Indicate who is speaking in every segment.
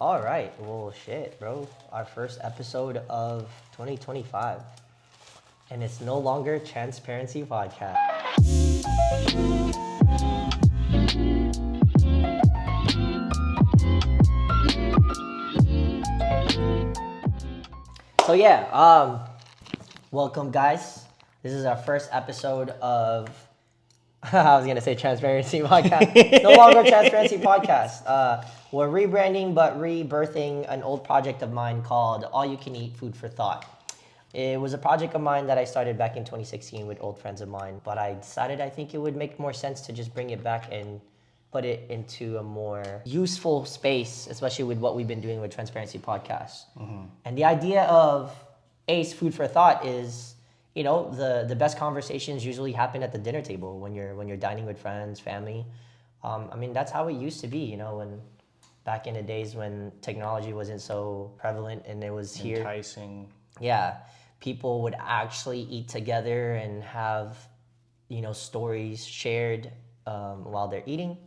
Speaker 1: All right. Well, shit, bro. Our first episode of 2025. And it's no longer Transparency Podcast. So yeah, welcome guys. This is our first episode of I was gonna say Transparency Podcast. No longer Transparency Podcast. We're rebranding but rebirthing an old project of mine called All You Can Eat Food for Thought. It was a project of mine that I started back in 2016 with old friends of mine, but I decided I think it would make more sense to just bring it back and put it into a more useful space, especially with what we've been doing with Transparency Podcast. And the idea of AYCE Food for Thought is, you know, the best conversations usually happen at the dinner table when you're dining with friends, family. I mean, that's how it used to be, you know, when back in the days when technology wasn't so prevalent and it was here.
Speaker 2: Enticing.
Speaker 1: Yeah, people would actually eat together and have, you know, stories shared while they're eating.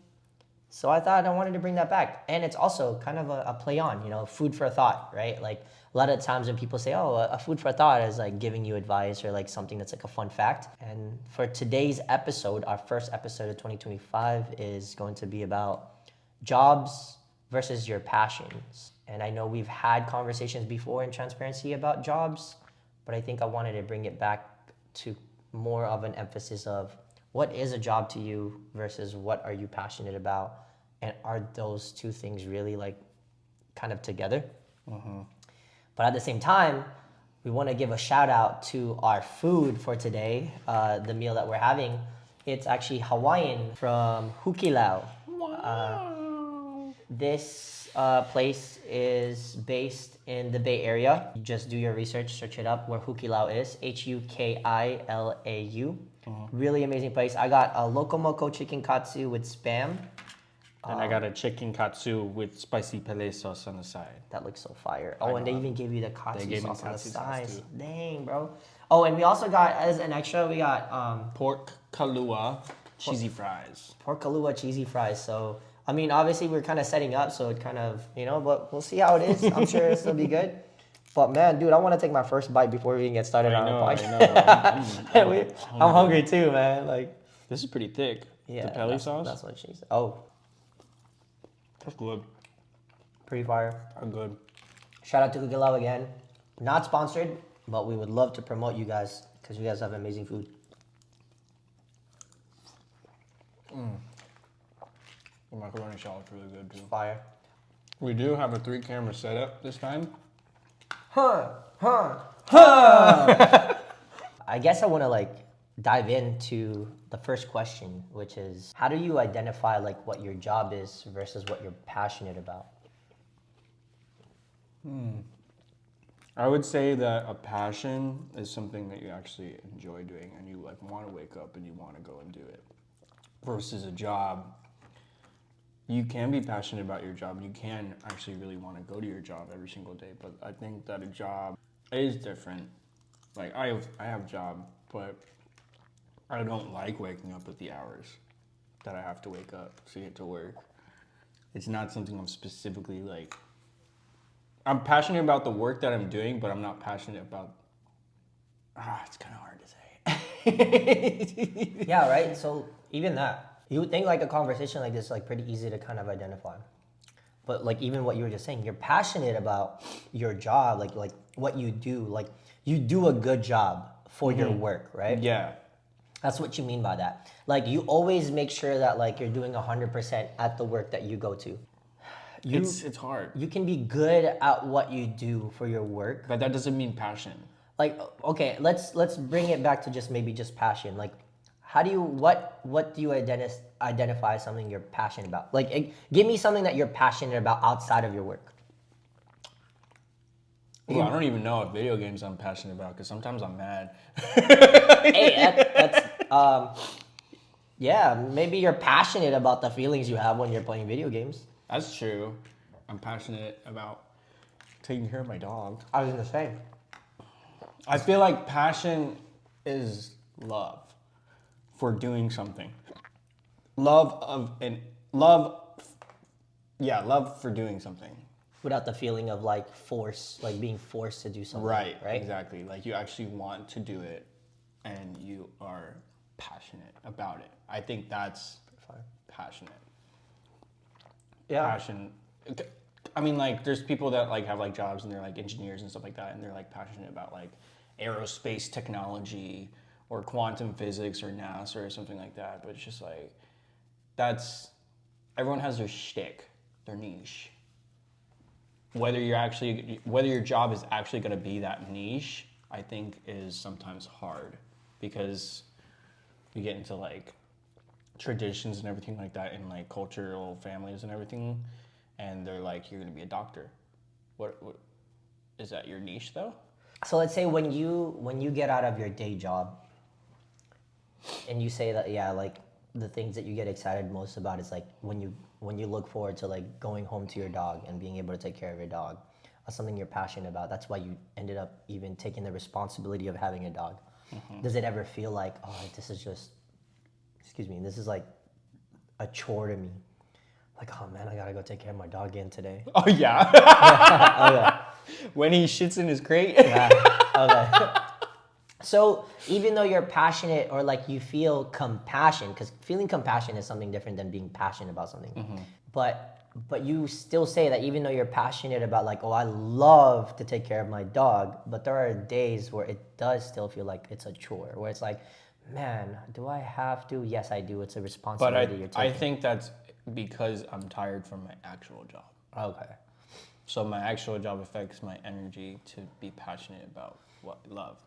Speaker 1: So I thought I wanted to bring that back. And it's also kind of a play on, you know, food for thought, right? Like a lot of times when people say, oh, a food for thought is like giving you advice or like something that's like a fun fact. And for today's episode, our first episode of 2025 is going to be about jobs versus your passions. And I know we've had conversations before in Transparency about jobs, but I think I wanted to bring it back to more of an emphasis of what is a job to you versus what are you passionate about? And are those two things really like kind of together? But at the same time, we want to give a shout out to our food for today, the meal that we're having. It's actually Hawaiian from HUKILAU. This place is based in the Bay Area. You just do your research, search it up where HUKILAU is, HUKILAU. Really amazing place. I got a locomoco chicken katsu with Spam.
Speaker 2: And I got a chicken katsu with spicy pele sauce on the side.
Speaker 1: That looks so fire. Oh, and they even gave you the katsu sauce on the
Speaker 2: katsu sauce
Speaker 1: side.
Speaker 2: too.
Speaker 1: Dang, bro. Oh, and we also got, as an extra, we got
Speaker 2: Pork kalua, cheesy fries.
Speaker 1: pork kalua cheesy fries. So, I mean, obviously we're kind of setting up, so it kind of, you know, but we'll see how it is. I'm sure it'll be good. But man, dude, I want to take my first bite before we even get started on our podcast.
Speaker 2: I know.
Speaker 1: I'm hungry too, man. Like,
Speaker 2: This is pretty thick.
Speaker 1: yeah,
Speaker 2: The pele sauce.
Speaker 1: That's what she said. Oh,
Speaker 2: That's good.
Speaker 1: pretty fire.
Speaker 2: I'm good.
Speaker 1: Shout out to HUKILAU again. Not sponsored, but we would love to promote you guys because you guys have amazing food.
Speaker 2: The macaroni salad's really good too.
Speaker 1: Fire.
Speaker 2: We do have a 3-camera setup this time.
Speaker 1: I guess I want to like dive into the first question, which is how do you identify like what your job is versus what you're passionate about?
Speaker 2: I would say that a passion is something that you actually enjoy doing and you like want to wake up and you want to go and do it. Versus a job, you can be passionate about your job. You can actually really want to go to your job every single day. But I think that a job is different. Like I have a job, but I don't like waking up at the hours that I have to wake up to get to work. It's not something I'm specifically like. I'm passionate about the work that I'm doing, but I'm not passionate about. It's kind of hard to say.
Speaker 1: Yeah, right? So even that, you would think like a conversation like this is like pretty easy to kind of identify. But like even what you were just saying, you're passionate about your job, like what you do. Like you do a good job for your work, right?
Speaker 2: Yeah.
Speaker 1: That's what you mean by that. Like you always make sure that like you're doing 100% at the work that you go to.
Speaker 2: It's hard.
Speaker 1: You can be good at what you do for your work.
Speaker 2: But that doesn't mean passion.
Speaker 1: Like okay, let's bring it back to just maybe just passion. Like how do you what do you identify as something you're passionate about? Like give me something that you're passionate about outside of your work.
Speaker 2: Well, I don't even know what video games I'm passionate about because sometimes I'm mad.
Speaker 1: Hey, that's yeah, maybe you're passionate about the feelings you have when you're playing video games.
Speaker 2: That's true. I'm passionate about taking care of my dog.
Speaker 1: I was gonna say.
Speaker 2: I feel like passion is love for doing something. Love for doing something.
Speaker 1: Without the feeling of like force, like being forced to do something.
Speaker 2: Right,
Speaker 1: Right.
Speaker 2: exactly. Like you actually want to do it and you are passionate about it. I think that's passionate.
Speaker 1: Yeah.
Speaker 2: Passion. I mean, like, there's people that like have like jobs and they're like engineers and stuff like that, and they're like passionate about like aerospace technology or quantum physics or NASA or something like that. But it's just like that's everyone has their shtick, their niche. Whether your job is actually going to be that niche, I think is sometimes hard because you get into like traditions and everything like that in like cultural families and everything, and they're like, you're going to be a doctor. What is that your niche though?
Speaker 1: So let's say when you get out of your day job, and you say that, yeah, like the things that you get excited most about is like when you look forward to like going home to your dog and being able to take care of your dog. That's something you're passionate about. That's why you ended up even taking the responsibility of having a dog. Does it ever feel like, oh, this is just, excuse me, this is like a chore to me? Like, oh man, I gotta go take care of my dog again today.
Speaker 2: Oh yeah.
Speaker 1: Okay.
Speaker 2: When he shits in his crate.
Speaker 1: Yeah. Okay. So even though you're passionate or like you feel compassion, because feeling compassion is something different than being passionate about something. But you still say that even though you're passionate about like, oh, I love to take care of my dog, but there are days where it does still feel like it's a chore, where it's like, man, do I have to? Yes, I do. It's a
Speaker 2: But
Speaker 1: responsibility you're
Speaker 2: I
Speaker 1: taking.
Speaker 2: think that's because I'm tired from my actual job.
Speaker 1: Okay.
Speaker 2: So my actual job affects my energy to be passionate about what I love.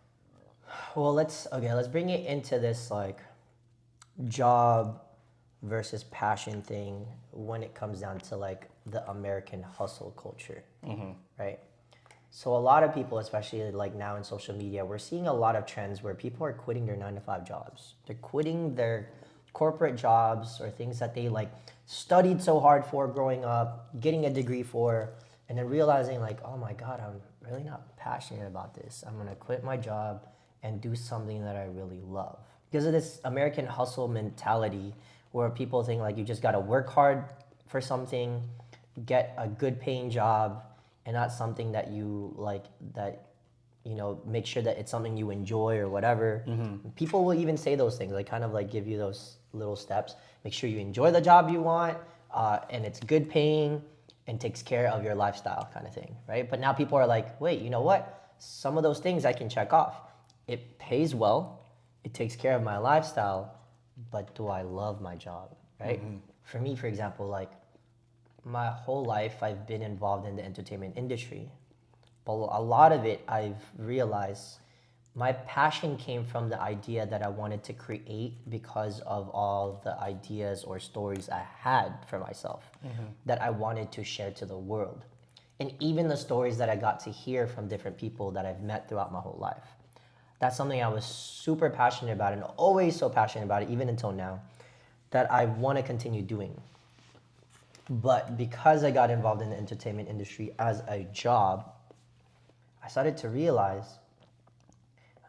Speaker 1: Well, let's bring it into this like job versus passion thing when it comes down to like the American hustle culture, right? So a lot of people, especially like now in social media, we're seeing a lot of trends where people are quitting their 9 to 5 jobs. They're quitting their corporate jobs or things that they like studied so hard for growing up, getting a degree for, and then realizing like, oh my God, I'm really not passionate about this. I'm gonna quit my job and do something that I really love. Because of this American hustle mentality where people think like you just gotta work hard for something, get a good paying job, and not something that you like, that make sure that it's something you enjoy or whatever. People will even say those things, like kind of like give you those little steps. Make sure you enjoy the job you want, and it's good paying and takes care of your lifestyle, kind of thing, right? But now people are like, wait, you know what? Some of those things I can check off. It pays well, it takes care of my lifestyle, but do I love my job, right? For me, for example, like my whole life I've been involved in the entertainment industry. But a lot of it I've realized my passion came from the idea that I wanted to create because of all the ideas or stories I had for myself that I wanted to share to the world. And even the stories that I got to hear from different people that I've met throughout my whole life. That's something I was super passionate about and always so passionate about it, even until now, that I want to continue doing. But because I got involved in the entertainment industry as a job, I started to realize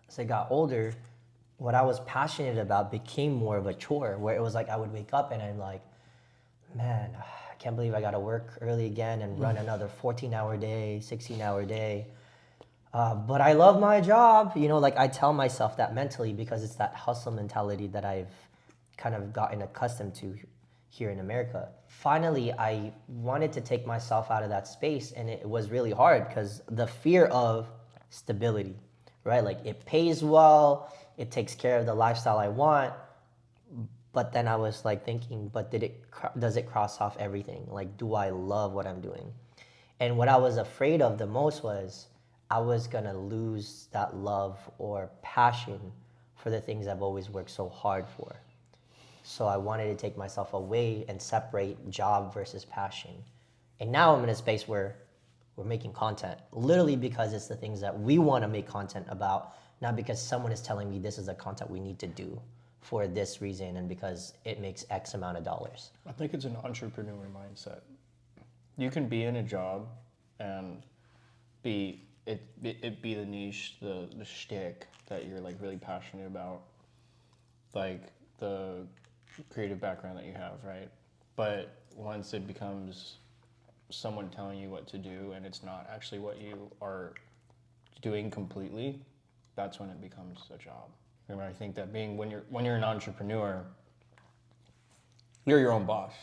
Speaker 1: as I got older, what I was passionate about became more of a chore, where it was like I would wake up and I'm like, man, I can't believe I got to work early again and run another 14-hour day, 16-hour day. But I love my job. Like I tell myself that mentally because it's that hustle mentality that I've kind of gotten accustomed to here in America. Finally, I wanted to take myself out of that space, and it was really hard because the fear of stability, right? Like it pays well, it takes care of the lifestyle I want, but then I was like thinking, but does it cross off everything? Like, do I love what I'm doing? And what I was afraid of the most was I was gonna lose that love or passion for the things I've always worked so hard for. So I wanted to take myself away and separate job versus passion. And now I'm in a space where we're making content, literally because it's the things that we want to make content about, not because someone is telling me this is the content we need to do for this reason and because it makes X amount of dollars.
Speaker 2: I think it's an entrepreneur mindset. You can be in a job and be be the niche, the shtick that you're like really passionate about, like the creative background that you have, right? But once it becomes someone telling you what to do and it's not actually what you are doing completely, that's when it becomes a job. And I think that when you're an entrepreneur, you're your own boss,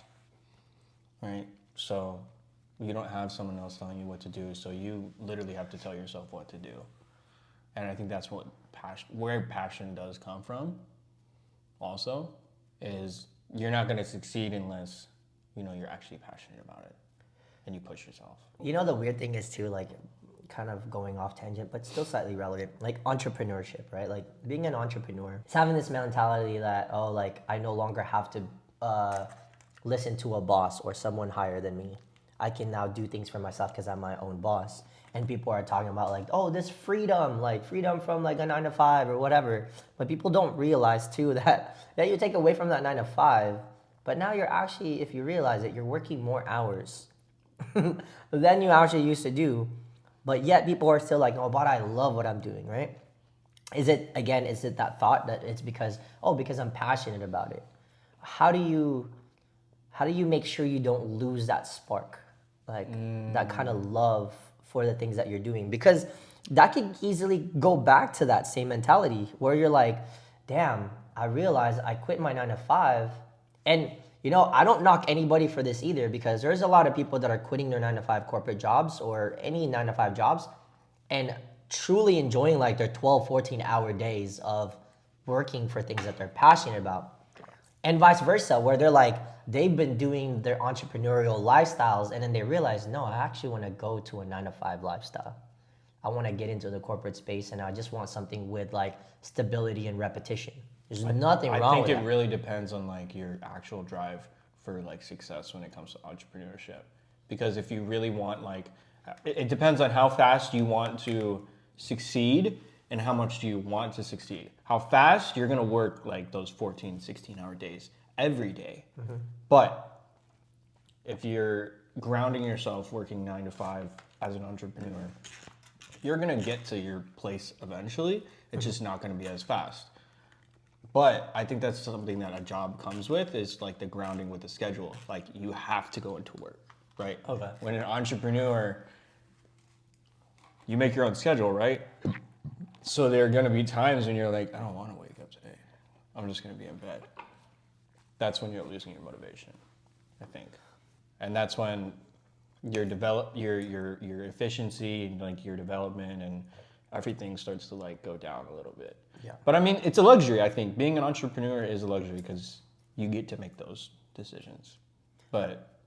Speaker 2: right? So you don't have someone else telling you what to do, so you literally have to tell yourself what to do. And I think that's where passion does come from. Also, is you're not going to succeed unless you're actually passionate about it and you push yourself.
Speaker 1: The weird thing is too, like, kind of going off tangent, but still slightly relevant, like entrepreneurship, right? Like being an entrepreneur, it's having this mentality that, oh, like I no longer have to listen to a boss or someone higher than me. I can now do things for myself because I'm my own boss. And people are talking about like, oh, this freedom, like freedom from like a 9 to 5 or whatever. But people don't realize too that you take away from that 9 to 5, but now you're actually, if you realize it, you're working more hours than you actually used to do. But yet people are still like, oh, but I love what I'm doing, right? Is it that thought that it's because I'm passionate about it? How do you make sure you don't lose that spark, like that kind of love for the things that you're doing? Because that could easily go back to that same mentality where you're like, damn, I realized I quit my 9 to 5. And I don't knock anybody for this either, because there's a lot of people that are quitting their 9 to 5 corporate jobs or any 9 to 5 jobs and truly enjoying like their 12, 14-hour days of working for things that they're passionate about. And vice versa, where they're like, they've been doing their entrepreneurial lifestyles and then they realize, no, I actually want to go to a 9 to 5 lifestyle. I want to get into the corporate space and I just want something with like stability and repetition. There's nothing wrong with that.
Speaker 2: I think it really depends on like your actual drive for like success when it comes to entrepreneurship. Because if you really want like, it depends on how fast you want to succeed and how much do you want to succeed. How fast you're going to work like those 14, 16-hour days every day. Mm-hmm. But if you're grounding yourself working 9 to 5 as an entrepreneur, you're going to get to your place eventually. It's just not going to be as fast. But I think that's something that a job comes with, is like the grounding with the schedule. Like you have to go into work, right?
Speaker 1: Okay.
Speaker 2: When an entrepreneur, you make your own schedule, right? So there are going to be times when you're like, I don't want to wake up today. I'm just going to be in bed. That's when you're losing your motivation, I think. And that's when your efficiency and like your development and everything starts to like go down a little bit. Yeah. But I mean, it's a luxury, I think. Being an entrepreneur is a luxury because you get to make those decisions. But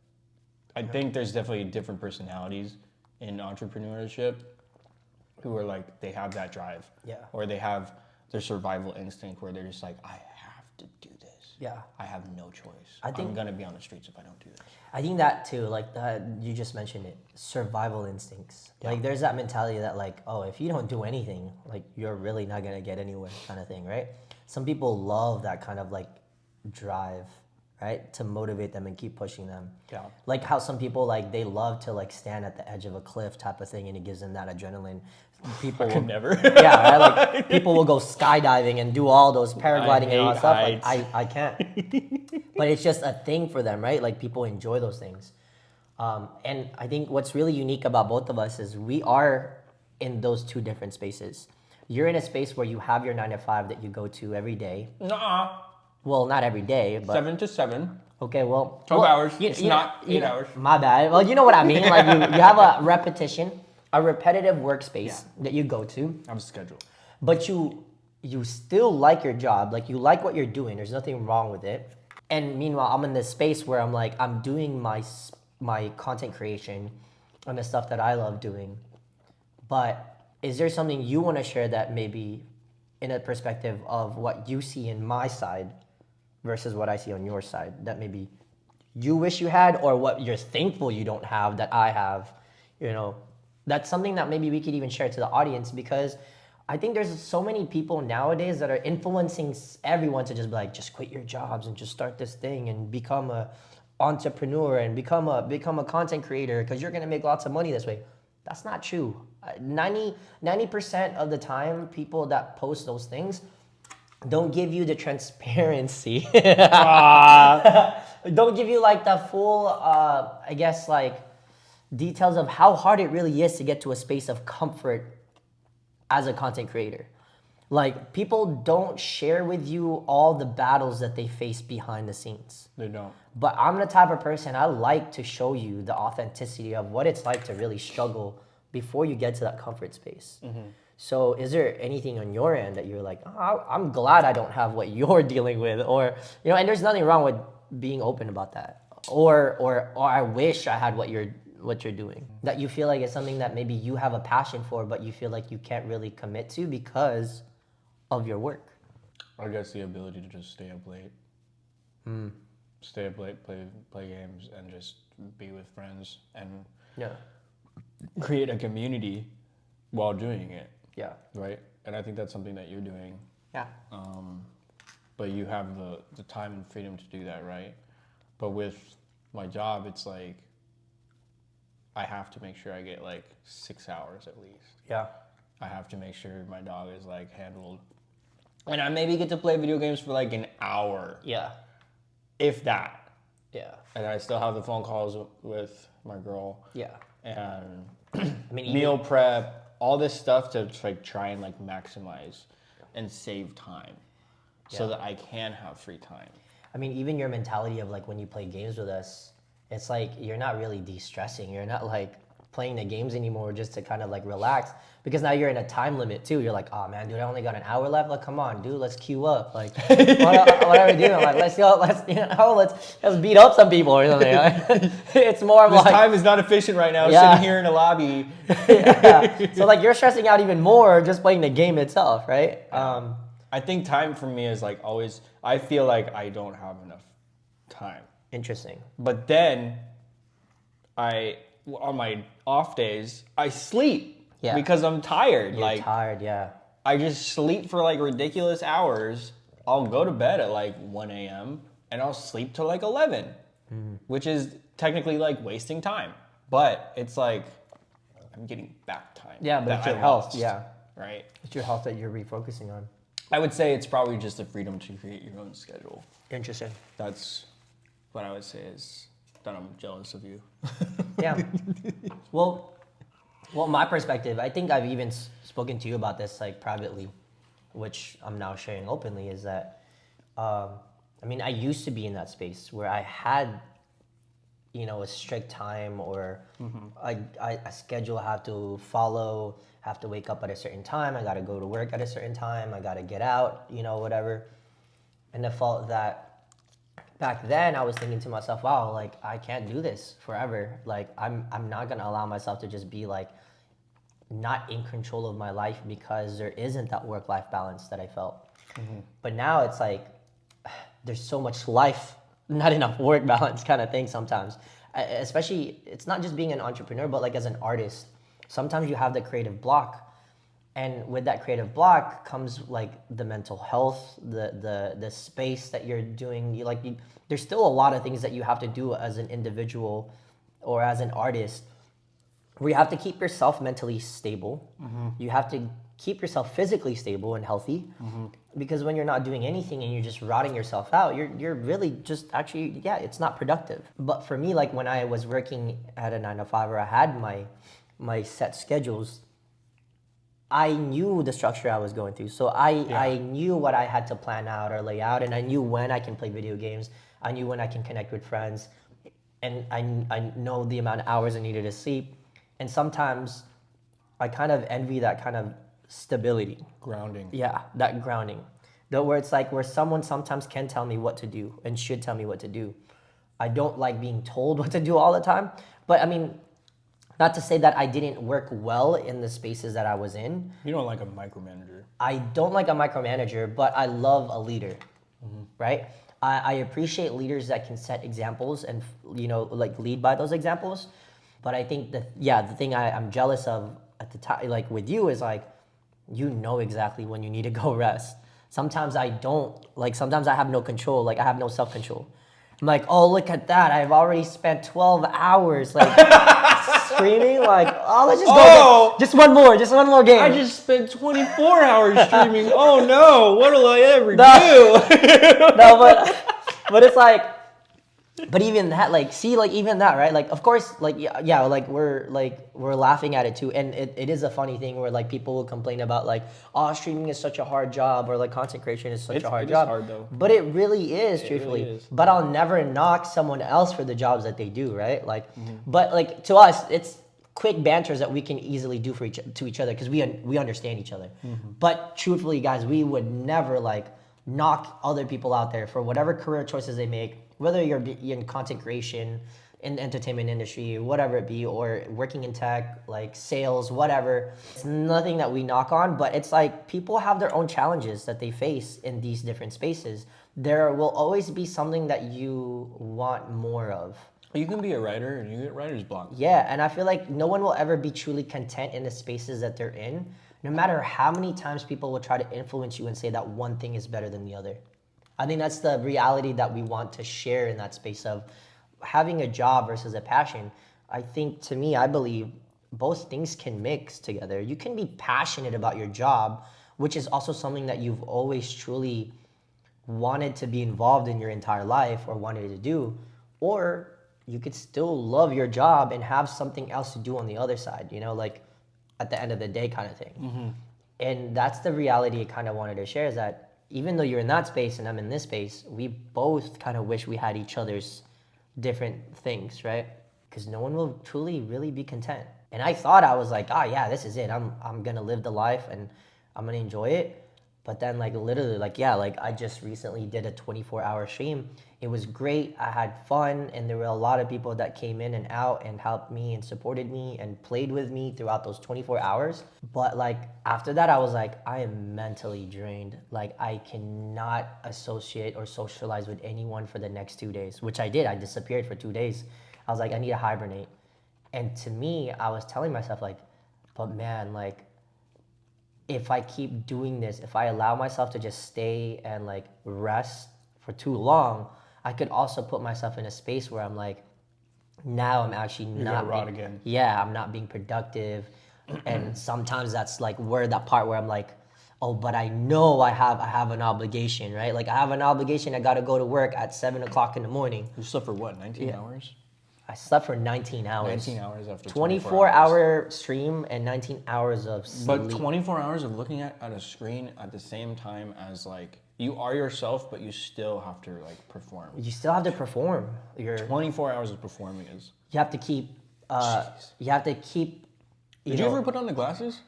Speaker 2: I think there's definitely different personalities in entrepreneurship who are like, they have that drive. Yeah. Or they have their survival instinct where they're just like, I have to do this. Yeah. I have no choice. I'm going to be on the streets if I don't do this.
Speaker 1: I think that too, like you just mentioned it, survival instincts. Yeah. Like there's that mentality that like, oh, if you don't do anything, like you're really not going to get anywhere kind of thing, right? Some people love that kind of like drive, right? To motivate them and keep pushing them. Yeah. Like how some people like, they love to like stand at the edge of a cliff type of thing and it gives them that adrenaline. People will
Speaker 2: never.
Speaker 1: Yeah, right? Like people will go skydiving and do all those paragliding and all that stuff. Like, I can't. But it's just a thing for them, right? Like people enjoy those things. And I think what's really unique about both of us is we are in those two different spaces. You're in a space where you have your 9 to 5 that you go to every day.
Speaker 2: Nuh-uh.
Speaker 1: Well, not every day, but
Speaker 2: 7 to 7.
Speaker 1: Okay, well,
Speaker 2: 12 hours. It's not 8 hours.
Speaker 1: My bad. Well, you know what I mean. Like you have a repetition, a repetitive workspace that you go to.
Speaker 2: I'm scheduled.
Speaker 1: But you still like your job. Like you like what you're doing. There's nothing wrong with it. And meanwhile, I'm in this space where I'm like, I'm doing my content creation and the stuff that I love doing. But is there something you want to share that maybe in a perspective of what you see in my side versus what I see on your side that maybe you wish you had, or what you're thankful you don't have that I have? That's something that maybe we could even share to the audience, because I think there's so many people nowadays that are influencing everyone to just be like, just quit your jobs and just start this thing and become a entrepreneur and become a content creator because you're going to make lots of money this way. That's not true. 90% of the time, people that post those things don't give you the transparency. Don't give you like the full, I guess, like details of how hard it really is to get to a space of comfort as a content creator. Like, people don't share with you all the battles that they face behind the scenes.
Speaker 2: They don't.
Speaker 1: But I'm the type of person, I like to show you the authenticity of what it's like to really struggle before you get to that comfort space. So is there anything on your end that you're like, oh, I'm glad I don't have what you're dealing with? Or, you know, and there's nothing wrong with being open about that. Or I wish I had what you're doing. That you feel like it's something that maybe you have a passion for, but you feel like you can't really commit to because of your work.
Speaker 2: I guess the ability to just stay up late. Stay up late, play games, and just be with friends and create a community while doing it.
Speaker 1: Yeah.
Speaker 2: Right? And I think that's something that you're doing.
Speaker 1: Yeah.
Speaker 2: But you have the time and freedom to do that, right? But with my job, it's like I have to make sure I get like 6 hours at least.
Speaker 1: Yeah.
Speaker 2: I have to make sure my dog is like handled. And I maybe get to play video games for like an hour.
Speaker 1: Yeah.
Speaker 2: If that.
Speaker 1: Yeah.
Speaker 2: And I still have the phone calls with my girl.
Speaker 1: Yeah.
Speaker 2: And
Speaker 1: I mean,
Speaker 2: meal prep, all this stuff to like try and like maximize and save time so that I can have free time.
Speaker 1: I mean, even your mentality of like when you play games with us, it's like you're not really de-stressing. You're not like playing the games anymore just to kind of like relax, because now you're in a time limit too. You're like, oh man, dude, I only got an hour left. Like, come on, dude, let's queue up. Like, what are we doing? Like, let's beat up some people or something. It's more of
Speaker 2: this
Speaker 1: like,
Speaker 2: time is not efficient right now. Sitting here in a lobby.
Speaker 1: So like you're stressing out even more just playing the game itself, right?
Speaker 2: I think time for me is like always. I feel like I don't have enough time.
Speaker 1: Interesting.
Speaker 2: But then on my off days, I sleep because I'm tired.
Speaker 1: You're tired, yeah.
Speaker 2: I just sleep for like ridiculous hours. I'll go to bed at like 1 a.m. and I'll sleep till like 11, which is technically like wasting time. But it's like I'm getting back time.
Speaker 1: Yeah, but it's your health. Yeah.
Speaker 2: Right?
Speaker 1: It's your health that you're refocusing on.
Speaker 2: I would say it's probably just the freedom to create your own schedule.
Speaker 1: Interesting.
Speaker 2: That's what I would say is that I'm jealous of you.
Speaker 1: Yeah. Well, my perspective, I think I've even spoken to you about this like privately, which I'm now sharing openly, is that, I mean, I used to be in that space where I had, you know, a strict time or a schedule I have to follow, have to wake up at a certain time, I got to go to work at a certain time, I got to get out, you know, whatever. And I felt that back then I was thinking to myself, wow, like I can't do this forever. Like I'm not going to allow myself to just be like not in control of my life because there isn't that work-life balance that I felt. But now it's like there's so much life, not enough work balance kind of thing sometimes. Especially, it's not just being an entrepreneur, but like as an artist, sometimes you have the creative block. And with that creative block comes like the mental health, the space that you're doing. There's still a lot of things that you have to do as an individual or as an artist, where you have to keep yourself mentally stable. You have to keep yourself physically stable and healthy, because when you're not doing anything and you're just rotting yourself out, you're really just actually, it's not productive. But for me, like when I was working at a 9 to 5 or I had my set schedules, I knew the structure I was going through. So I knew what I had to plan out or lay out, and I knew when I can play video games. I knew when I can connect with friends, and I know the amount of hours I needed to sleep. And sometimes I kind of envy that kind of stability.
Speaker 2: Grounding.
Speaker 1: Yeah, that grounding. Where it's like where someone sometimes can tell me what to do and should tell me what to do. I don't like being told what to do all the time. But I mean, not to say that I didn't work well in the spaces that I was in.
Speaker 2: You don't like a micromanager.
Speaker 1: I don't like a micromanager, but I love a leader, right? I appreciate leaders that can set examples and, you know, like lead by those examples. But I think that, the thing I'm jealous of at the time, like with you, is like, you know exactly when you need to go rest. Sometimes I don't, like sometimes I have no control, like I have no self-control. I'm like, oh, look at that. I've already spent 12 hours like streaming. Like, oh, let's just go. Just one more game.
Speaker 2: I just spent 24 hours streaming. Oh no, what will I ever do?
Speaker 1: No, but it's like, But even that, like, see, like, even that, right? Like, of course, like, yeah, like, we're laughing at it too. And it is a funny thing where, like, people will complain about, like, oh, streaming is such a hard job, or, like, content creation is such a hard
Speaker 2: It is
Speaker 1: job.
Speaker 2: hard, though.
Speaker 1: But it really is,
Speaker 2: It
Speaker 1: truthfully.
Speaker 2: really is.
Speaker 1: But I'll never knock someone else for the jobs that they do, right? Like, but, like, to us, it's quick banters that we can easily do to each other because we understand each other. But truthfully, guys, we would never, like, knock other people out there for whatever career choices they make, whether you're in content creation, in the entertainment industry, whatever it be, or working in tech, like sales, whatever. It's nothing that we knock on, but it's like people have their own challenges that they face in these different spaces. There will always be something that you want more of.
Speaker 2: You can be a writer and you get writer's block.
Speaker 1: Yeah, and I feel like no one will ever be truly content in the spaces that they're in, no matter how many times people will try to influence you and say that one thing is better than the other. I think that's the reality that we want to share in that space of having a job versus a passion. I think, to me, I believe both things can mix together. You can be passionate about your job, which is also something that you've always truly wanted to be involved in your entire life or wanted to do, or you could still love your job and have something else to do on the other side, you know, like at the end of the day kind of thing. And that's the reality I kind of wanted to share, is that even though you're in that space and I'm in this space, we both kind of wish we had each other's different things, right? Because no one will truly really be content. And I thought, I was like, oh yeah, this is it. I'm gonna live the life and I'm gonna enjoy it. But then, like, literally, like, yeah, like, I just recently did a 24-hour stream. It was great. I had fun, and there were a lot of people that came in and out and helped me and supported me and played with me throughout those 24 hours. But, like, after that, I was like, I am mentally drained. Like, I cannot associate or socialize with anyone for the next 2 days, which I did. I disappeared for 2 days. I was like, I need to hibernate. And to me, I was telling myself, like, but man, like, if I keep doing this, if I allow myself to just stay and, like, rest for too long, I could also put myself in a space where I'm like, now I'm actually not
Speaker 2: rot again.
Speaker 1: Yeah, I'm not being productive. And sometimes that's like where that part where I'm like, oh, but I know I have an obligation, right? Like, I have an obligation. I got to go to work at 7 o'clock in the morning.
Speaker 2: You slept for what, 19 hours?
Speaker 1: I slept for 19 hours.
Speaker 2: 19 hours after
Speaker 1: 24
Speaker 2: hours.
Speaker 1: hour stream and 19 hours of sleep.
Speaker 2: But 24 hours of looking at a screen at the same time as, like, you are yourself, but you still have to, like, perform.
Speaker 1: You still have to perform.
Speaker 2: 24 hours of performing is...
Speaker 1: You have to keep, you have to keep,
Speaker 2: Did you ever put on the glasses?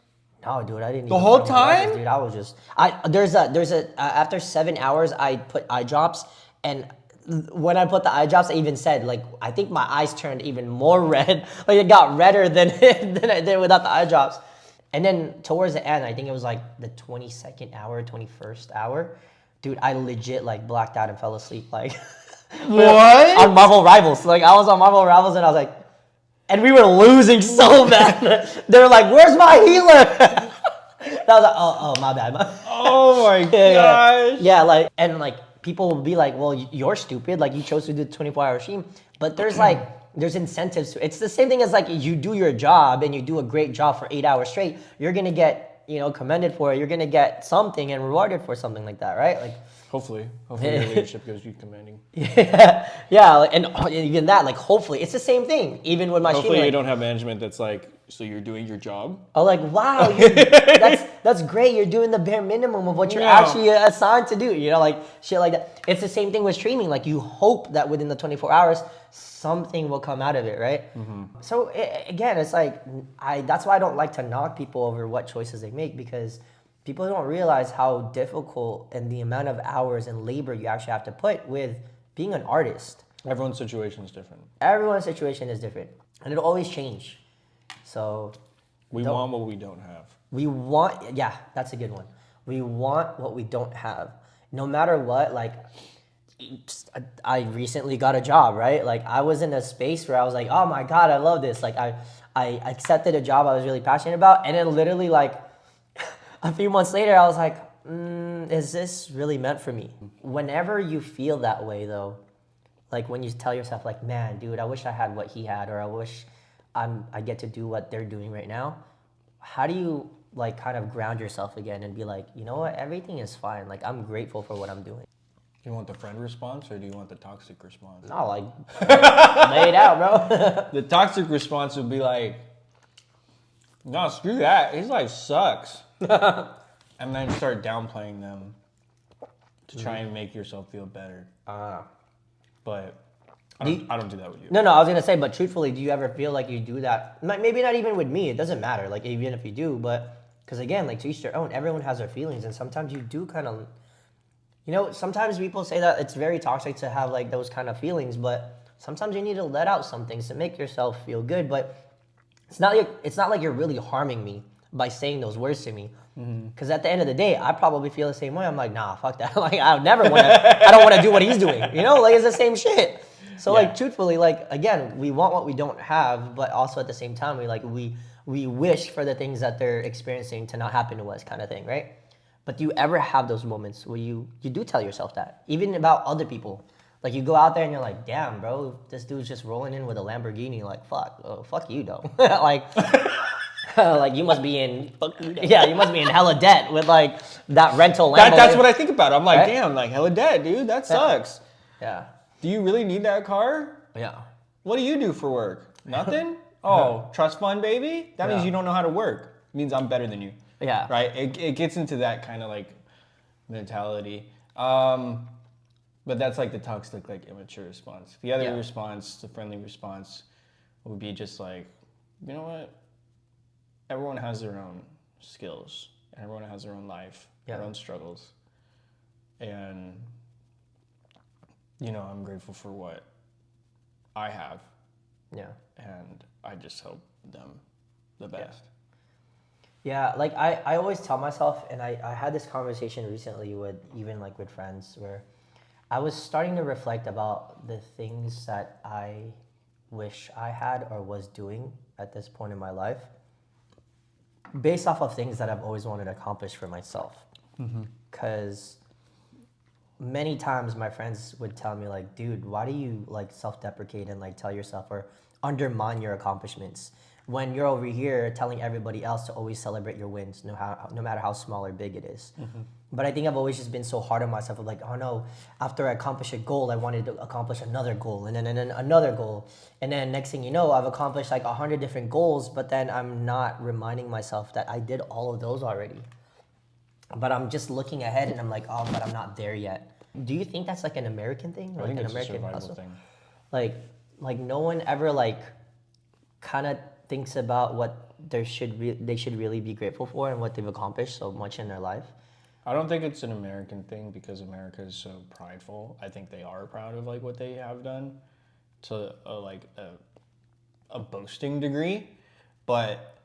Speaker 1: No, dude, I didn't.
Speaker 2: The
Speaker 1: even
Speaker 2: whole
Speaker 1: put on glasses,
Speaker 2: time?
Speaker 1: dude. I was just, after 7 hours, I put eye drops, and when I put the eye drops, I even said, like, I think my eyes turned even more red. Like, it got redder than than I did without the eye drops. And then towards the end, I think it was like the 22nd hour, 21st hour, dude, I legit, like, blacked out and fell asleep, like,
Speaker 2: What?
Speaker 1: on Marvel Rivals. Like, I was on Marvel Rivals, and I was like, and we were losing so bad. They were like, "Where's my healer?" I was like, "Oh, my bad."
Speaker 2: Oh my gosh.
Speaker 1: Yeah, like, and like, people will be like, well, you're stupid. Like, you chose to do the 24-hour stream. But there's incentives to it. It's the same thing as, like, you do your job and you do a great job for 8 hours straight. You're going to get, commended for it. You're going to get something and rewarded for something like that, right? Like,
Speaker 2: Hopefully your leadership gives you commanding.
Speaker 1: yeah, like, and even that, like, hopefully. It's the same thing, even with my
Speaker 2: Hopefully
Speaker 1: streaming.
Speaker 2: you don't have management that's like, so you're doing your job?
Speaker 1: Oh, like, wow, that's great. You're doing the bare minimum of what you're
Speaker 2: Yeah.
Speaker 1: actually assigned to do. Like, shit like that. It's the same thing with streaming. Like, you hope that within the 24 hours, something will come out of it, right? So again, it's like, that's why I don't like to knock people over what choices they make, because people don't realize how difficult and the amount of hours and labor you actually have to put with being an artist.
Speaker 2: Everyone's situation is different.
Speaker 1: Everyone's situation is different, and it'll always change. So
Speaker 2: We want what we don't have.
Speaker 1: yeah, that's a good one. We want what we don't have. No matter what, like, I recently got a job, right? Like, I was in a space where I was like, oh my God, I love this. Like, I accepted a job I was really passionate about, and then literally, like, a few months later, I was like, is this really meant for me? Whenever you feel that way, though, like, when you tell yourself, like, man, dude, I wish I had what he had, or I wish I get to do what they're doing right now, how do you, like, kind of ground yourself again and be like, you know what, everything is fine. Like, I'm grateful for what I'm doing.
Speaker 2: You want the friend response or do you want the toxic response?
Speaker 1: No, like, lay it out, bro.
Speaker 2: The toxic response would be like, no, screw that. His life sucks. And then start downplaying them to try and make yourself feel better. But I don't do that with you.
Speaker 1: No, I was gonna say, but truthfully, do you ever feel like you do that? Like, maybe not even with me. It doesn't matter. Like, even if you do, but because again, like, to each their own. Everyone has their feelings, and sometimes you do kind of, you know, sometimes people say that it's very toxic to have like those kind of feelings, but sometimes you need to let out some things to make yourself feel good. But it's not like you're really harming me by saying those words to me. Because at the end of the day, I probably feel the same way. I'm like, nah, fuck that. Like, I don't want to do what he's doing. You know, like, it's the same shit. So like, truthfully, like, again, we want what we don't have, but also at the same time, we wish for the things that they're experiencing to not happen to us, kind of thing, right? But do you ever have those moments where you do tell yourself that, even about other people? Like, you go out there and you're like, damn, bro, this dude's just rolling in with a Lamborghini. Like, fuck you, though. Like, like, you must be in, you must be in hella debt with like that rental Lambo.
Speaker 2: That's what I think about. I'm like,
Speaker 1: Right?
Speaker 2: damn, like hella dead, dude. That sucks.
Speaker 1: Yeah.
Speaker 2: Do you really need that car?
Speaker 1: Yeah.
Speaker 2: What do you do for work? Nothing? Oh, trust fund, baby? That means you don't know how to work. It means I'm better than you.
Speaker 1: Yeah.
Speaker 2: Right? It gets into that kind of like mentality. But that's like the toxic, like immature response. The other response, the friendly response, would be just like, you know what? Everyone has their own skills. And everyone has their own life, their own struggles. And, you know, I'm grateful for what I have.
Speaker 1: Yeah.
Speaker 2: And I just hope them the best.
Speaker 1: Yeah, like I always tell myself, and I had this conversation recently with even like with friends where I was starting to reflect about the things that I wish I had or was doing at this point in my life based off of things that I've always wanted to accomplish for myself. Because many times my friends would tell me like, dude, why do you like self-deprecate and like tell yourself or undermine your accomplishments when you're over here telling everybody else to always celebrate your wins, no matter how small or big it is. But I think I've always just been so hard on myself of like, oh no, after I accomplish a goal, I wanted to accomplish another goal and then another goal. And then next thing you know, I've accomplished like 100 different goals, but then I'm not reminding myself that I did all of those already. But I'm just looking ahead and I'm like, oh, but I'm not there yet. Do you think that's like an American thing?
Speaker 2: I
Speaker 1: Like
Speaker 2: think
Speaker 1: an
Speaker 2: it's
Speaker 1: American
Speaker 2: a survival
Speaker 1: hustle?
Speaker 2: thing.
Speaker 1: Like no one ever like kind of thinks about what they should really be grateful for and what they've accomplished so much in their life.
Speaker 2: I don't think it's an American thing because America is so prideful. I think they are proud of like what they have done to a boasting degree, but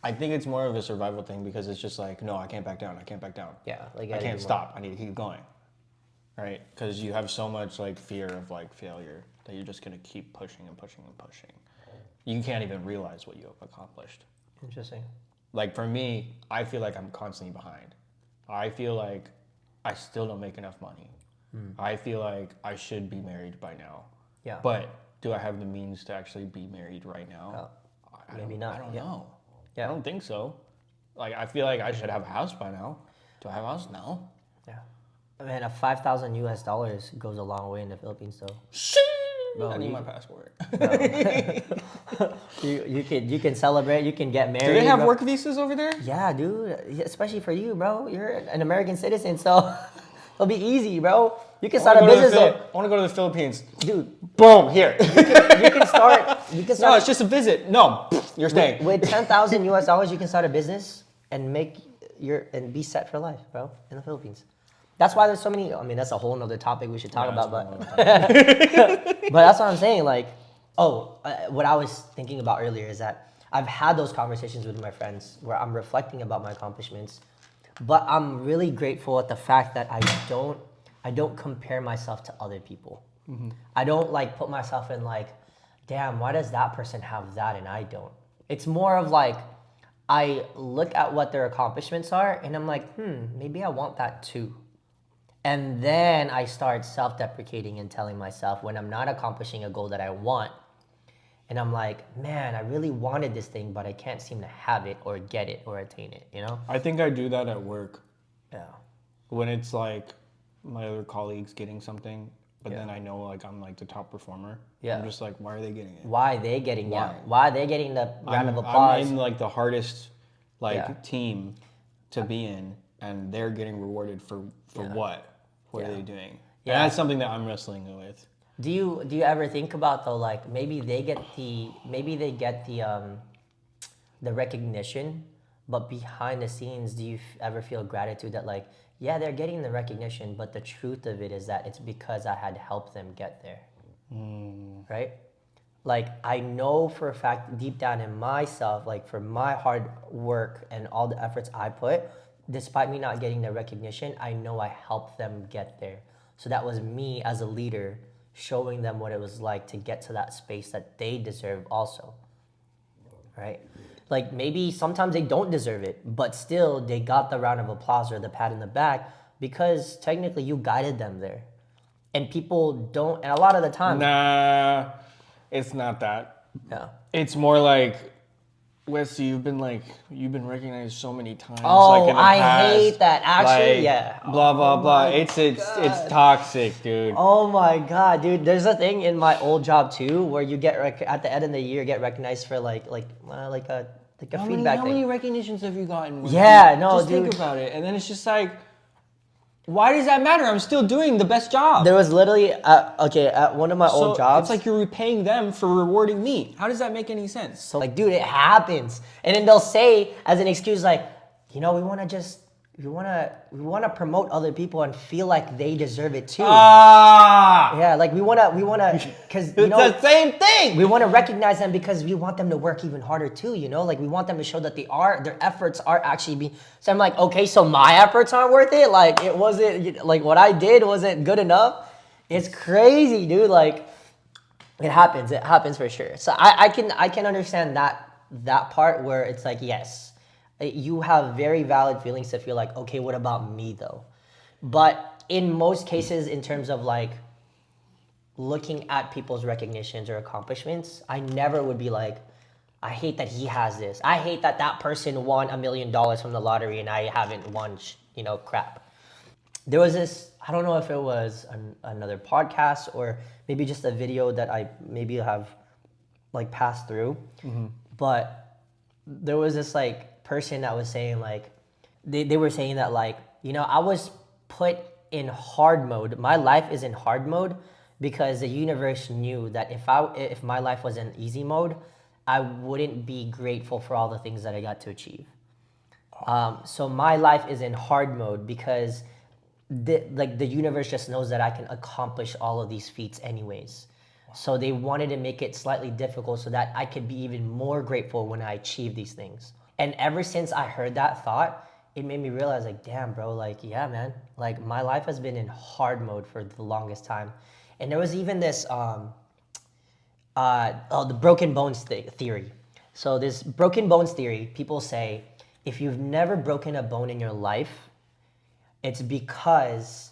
Speaker 2: I think it's more of a survival thing because it's just like, no, I can't back down. I can't back down.
Speaker 1: Yeah, like
Speaker 2: I can't stop. I need to keep going. Right? Because you have so much like fear of like failure that you're just gonna keep pushing and pushing and pushing. You can't even realize what you have accomplished.
Speaker 1: Interesting.
Speaker 2: Like for me, I feel like I'm constantly behind. I feel like I still don't make enough money. I feel like I should be married by now.
Speaker 1: Yeah.
Speaker 2: But do I have the means to actually be married right now?
Speaker 1: Maybe not.
Speaker 2: I don't know.
Speaker 1: Yeah.
Speaker 2: I don't think so. Like I feel like I should have a house by now. Do I have a house? No.
Speaker 1: Yeah. I mean, a $5,000 goes a long way in the Philippines, though.
Speaker 2: I need my passport.
Speaker 1: You can celebrate. You can get married.
Speaker 2: Do they have
Speaker 1: bro.
Speaker 2: work visas over there?
Speaker 1: Yeah, dude. Especially for you, bro. You're an American citizen, so it'll be easy, bro. You can start a business.
Speaker 2: I want to go to the Philippines.
Speaker 1: Dude,
Speaker 2: Boom, here.
Speaker 1: you can start.
Speaker 2: No, it's just a visit. No, you're staying.
Speaker 1: With $10,000, you can start a business and be set for life, bro, in the Philippines. That's why there's so many. I mean, that's a whole nother topic we should talk about, but but that's what I'm saying. Like, what I was thinking about earlier is that I've had those conversations with my friends where I'm reflecting about my accomplishments, but I'm really grateful at the fact that I don't compare myself to other people. I don't like put myself in like, damn, why does that person have that and I don't? It's more of like, I look at what their accomplishments are and I'm like, maybe I want that too. And then I start self-deprecating and telling myself when I'm not accomplishing a goal that I want, and I'm like, man, I really wanted this thing, but I can't seem to have it or get it or attain it, you know?
Speaker 2: I think I do that at work.
Speaker 1: Yeah.
Speaker 2: When it's like, my other colleagues getting something, but
Speaker 1: Yeah.
Speaker 2: then I know like I'm like the top performer.
Speaker 1: Yeah.
Speaker 2: I'm just like, why are they getting it?
Speaker 1: Why they getting
Speaker 2: Why?
Speaker 1: Why they getting the round of
Speaker 2: I'm
Speaker 1: applause?
Speaker 2: in like the hardest like
Speaker 1: Yeah.
Speaker 2: team to be in, and they're getting rewarded for
Speaker 1: Yeah.
Speaker 2: what? What are
Speaker 1: Yeah.
Speaker 2: they doing?
Speaker 1: Yeah.
Speaker 2: And that's something that I'm wrestling with.
Speaker 1: Do you ever think about though, like maybe they get the recognition, but behind the scenes, do you ever feel gratitude that like, yeah, they're getting the recognition, but the truth of it is that it's because I had helped them get there, right? Like I know for a fact deep down in myself, like for my hard work and all the efforts I put, despite me not getting the recognition, I know I helped them get there. So that was me as a leader showing them what it was like to get to that space that they deserve also, right? Like maybe sometimes they don't deserve it, but still they got the round of applause or the pat in the back because technically you guided them there. And people don't, and a lot of the time,
Speaker 2: Nah, it's not that.
Speaker 1: yeah.
Speaker 2: It's more like, Wesley, you've been recognized so many times.
Speaker 1: Oh,
Speaker 2: like in the
Speaker 1: I
Speaker 2: past,
Speaker 1: hate that. Actually,
Speaker 2: like,
Speaker 1: yeah.
Speaker 2: Blah blah
Speaker 1: Oh
Speaker 2: blah.
Speaker 1: my
Speaker 2: It's toxic, dude.
Speaker 1: Oh my god, dude! There's a thing in my old job too, where you get at the end of the year get recognized for like a feedback
Speaker 2: How
Speaker 1: thing.
Speaker 2: many recognitions have you gotten?
Speaker 1: Yeah, no,
Speaker 2: just
Speaker 1: dude.
Speaker 2: think about it, and then it's just like, why does that matter? I'm still doing the best job.
Speaker 1: There was literally at one of my old jobs.
Speaker 2: It's like you're repaying them for rewarding me. How does that make any sense?
Speaker 1: So like, dude, it happens, and then they'll say as an excuse like, we want to promote other people and feel like they deserve it too. Yeah, like we want to, because
Speaker 2: It's the same thing.
Speaker 1: we want to recognize them because we want them to work even harder too, like we want them to show that their efforts are actually being, so I'm like, okay, so my efforts aren't worth it? Like it wasn't, like what I did wasn't good enough? It's crazy, dude. Like it happens for sure. So I can understand that part where it's like, yes, you have very valid feelings to feel like, okay, what about me though? But in most cases, in terms of like looking at people's recognitions or accomplishments, I never would be like, I hate that he has this. I hate that that person won $1 million from the lottery and I haven't won, crap. There was this, I don't know if it was another podcast or maybe just a video that I maybe have like passed through, but there was this like person that was saying like, they were saying that like, I was put in hard mode. My life is in hard mode because the universe knew that if my life was in easy mode, I wouldn't be grateful for all the things that I got to achieve. So my life is in hard mode because the universe just knows that I can accomplish all of these feats anyways. So they wanted to make it slightly difficult so that I could be even more grateful when I achieve these things. And ever since I heard that thought, it made me realize like, damn, bro, like, yeah, man, like my life has been in hard mode for the longest time. And there was even this, the broken bones theory. So this broken bones theory, people say, if you've never broken a bone in your life, it's because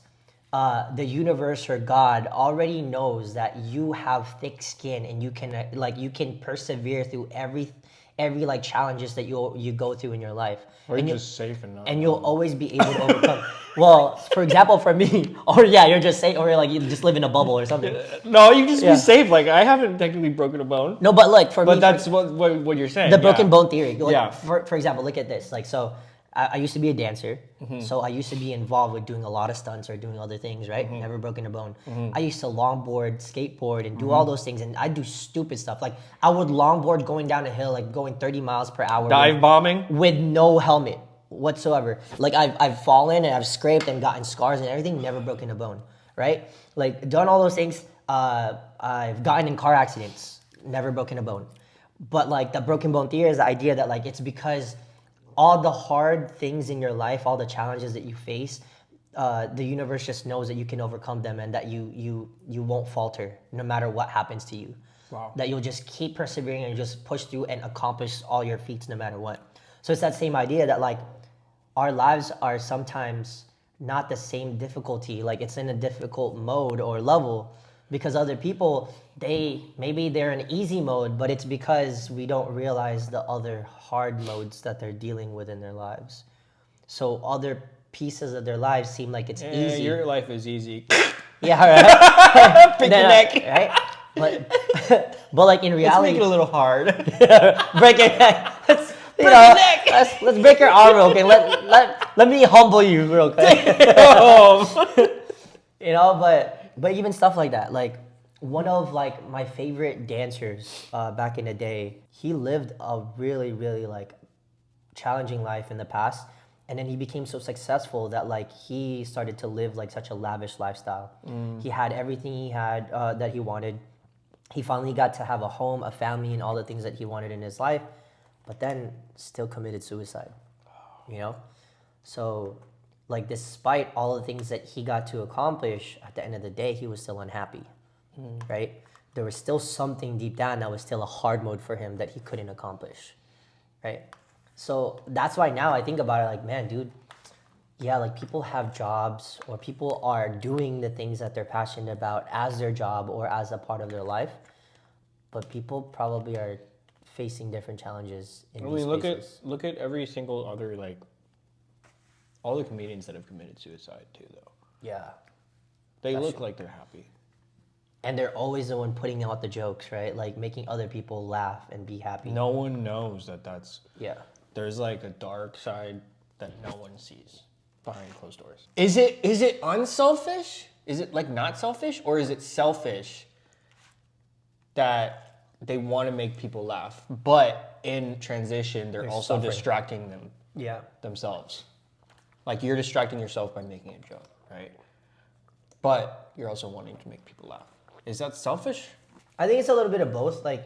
Speaker 1: the universe or God already knows that you have thick skin and you can persevere through every like challenges that you go through in your life.
Speaker 2: Or
Speaker 1: and
Speaker 2: you're just safe and not.
Speaker 1: And you'll always be able to overcome. Well, for example, for me, or yeah, you're just safe, or like you just live in a bubble or something.
Speaker 2: No, you just be safe. Like I haven't technically broken a bone.
Speaker 1: No, but like for me,
Speaker 2: but that's what you're saying.
Speaker 1: The broken bone theory. Like,
Speaker 2: Yeah.
Speaker 1: For example, look at this. Like so. I used to be a dancer, so I used to be involved with doing a lot of stunts or doing other things, right? Never broken a bone. I used to longboard, skateboard, and do all those things, and I'd do stupid stuff. Like, I would longboard going down a hill, like going 30 miles per hour.
Speaker 2: Dive bombing?
Speaker 1: With no helmet whatsoever. Like, I've fallen and I've scraped and gotten scars and everything, never broken a bone, right? Like, done all those things. I've gotten in car accidents, never broken a bone. But, like, the broken bone theory is the idea that, like, it's because all the hard things in your life, all the challenges that you face, the universe just knows that you can overcome them and that you won't falter no matter what happens to you.
Speaker 2: Wow.
Speaker 1: That you'll just keep persevering and just push through and accomplish all your feats no matter what. So it's that same idea that like our lives are sometimes not the same difficulty. Like it's in a difficult mode or level because other people, maybe they're in easy mode, but it's because we don't realize the other hard modes that they're dealing with in their lives. So other pieces of their lives seem like it's easy.
Speaker 2: Your life is easy.
Speaker 1: Yeah, right.
Speaker 2: Pick your neck.
Speaker 1: Right? But like in
Speaker 2: Let's
Speaker 1: reality,
Speaker 2: make it a little hard.
Speaker 1: break your neck. Let's,
Speaker 2: Break your neck.
Speaker 1: let's break your arm real quick. Let me humble you real quick. You know, but even stuff like that. Like one of like my favorite dancers back in the day, he lived a really, really like challenging life in the past. And then he became so successful that like he started to live like such a lavish lifestyle. He had everything he had that he wanted. He finally got to have a home, a family, and all the things that he wanted in his life, but then still committed suicide, you know? So like despite all the things that he got to accomplish, at the end of the day, he was still unhappy, right? There was still something deep down that was still a hard mode for him that he couldn't accomplish, right? So that's why now I think about it like, man, dude, yeah, like people have jobs or people are doing the things that they're passionate about as their job or as a part of their life. But people probably are facing different challenges in these spaces.
Speaker 2: Look at every single other, like, all the comedians that have committed suicide too, though.
Speaker 1: Yeah.
Speaker 2: They look like they're happy.
Speaker 1: And they're always the one putting out the jokes, right? Like making other people laugh and be happy.
Speaker 2: No one knows that that's...
Speaker 1: Yeah.
Speaker 2: There's like a dark side that no one sees behind closed doors. Is it unselfish? Is it like not selfish? Or is it selfish that they want to make people laugh, but in transition, they're also
Speaker 1: suffering.
Speaker 2: distracting themselves. Like you're distracting yourself by making a joke, right? But you're also wanting to make people laugh. Is that selfish?
Speaker 1: I think it's a little bit of both. Like,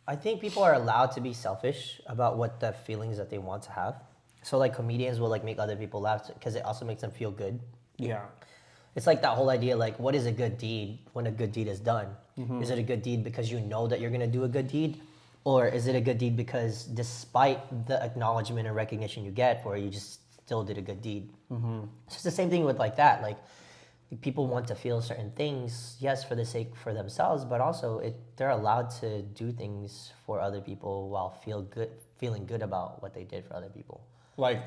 Speaker 1: I think people are allowed to be selfish about what the feelings that they want to have. So like comedians will like make other people laugh because it also makes them feel good.
Speaker 2: Yeah.
Speaker 1: It's like that whole idea, like, what is a good deed when a good deed is done? Is it a good deed because you know that you're going to do a good deed? Or is it a good deed because despite the acknowledgement and recognition you get for it, you just still did a good deed? So it's the same thing with like that. Like, people want to feel certain things, yes, for the sake for themselves, but also they're allowed to do things for other people while feeling good about what they did for other people.
Speaker 2: Like,